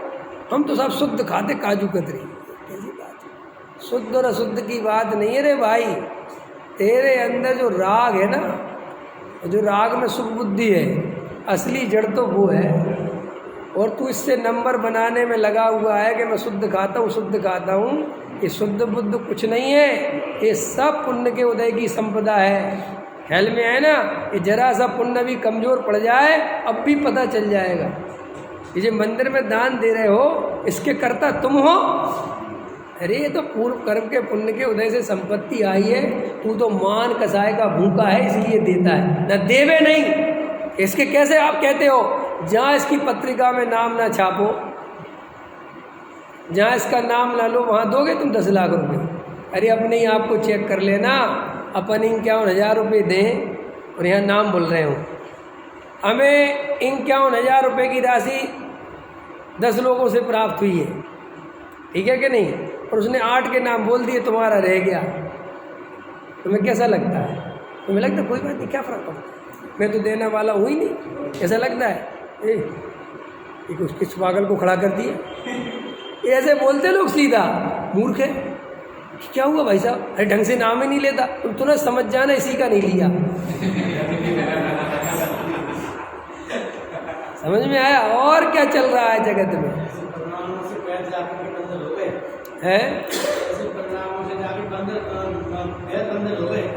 हम तो सब शुद्ध खाते काजू कतरी। कैसी बात है? शुद्ध और अशुद्ध की बात नहीं है रे भाई। तेरे अंदर जो राग है ना, जो राग में सुख बुद्धि है, असली जड़ तो वो है। और तू इससे नंबर बनाने में लगा हुआ है कि मैं शुद्ध खाता हूँ, शुद्ध खाता हूँ। ये शुद्ध बुद्ध कुछ नहीं है, ये सब पुण्य के उदय की संपदा है। ख्याल में है ना? ये जरा सा पुण्य भी कमज़ोर पड़ जाए अब भी पता चल जाएगा। ये जो मंदिर में दान दे रहे हो, इसके कर्ता तुम हो। अरे ये तो पूर्व कर्म के पुण्य के उदय से संपत्ति आई है। तू तो मान कसाय का भूखा है इसलिए देता है, न देवे नहीं। इसके कैसे आप कहते हो जहाँ इसकी पत्रिका में नाम ना छापो, जहाँ इसका नाम ना लो, वहाँ दोगे तुम 10 लाख रुपए? अरे अपने ही आपको चेक कर लेना, अपन 51,000 रुपये दें और यहाँ नाम बोल रहे हो। हमें 51,000 रुपये की राशि 10 लोगों से प्राप्त हुई है, ठीक है कि नहीं, और उसने 8 के नाम बोल दिए, तुम्हारा रह गया। तुम्हें कैसा लगता है? तुम्हें लगता है कोई बात नहीं, क्या फ़र्क पड़ता, मैं तो देने वाला हूँ ही नहीं, ऐसा लगता है? एक उसके पागल को खड़ा कर दिया। ऐसे बोलते लोग सीधा, मूर्ख है। क्या हुआ भाई साहब? अरे ढंग से नाम ही नहीं लेता, तुम तुरंत समझ जाना इसी का नहीं लिया। समझ में आया? और क्या चल रहा है जगत में? है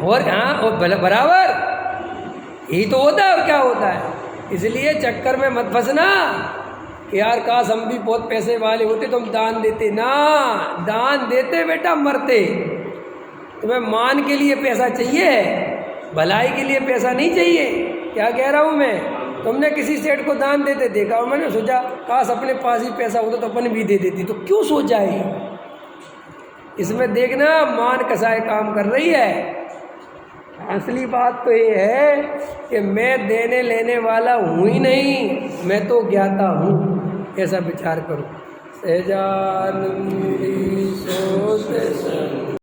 और हाँ, और बराबर यही तो होता है। और क्या होता है? इसलिए चक्कर में मत फंसना कि यार काश हम भी बहुत पैसे वाले होते तो हम दान देते। ना, दान देते बेटा मरते। तुम्हें मान के लिए पैसा चाहिए, भलाई के लिए पैसा नहीं चाहिए। क्या कह रहा हूँ मैं? तुमने किसी सेठ को दान देते देखा और मैंने सोचा काश अपने पास ही पैसा होता तो अपन भी दे देती, तो क्यों सोचा है? इसमें देखना मान कसाई काम कर रही है। असली बात तो ये है कि मैं देने लेने वाला हूँ ही नहीं, मैं तो ज्ञाता हूँ। ऐसा विचार करो। सहजानंदी सोच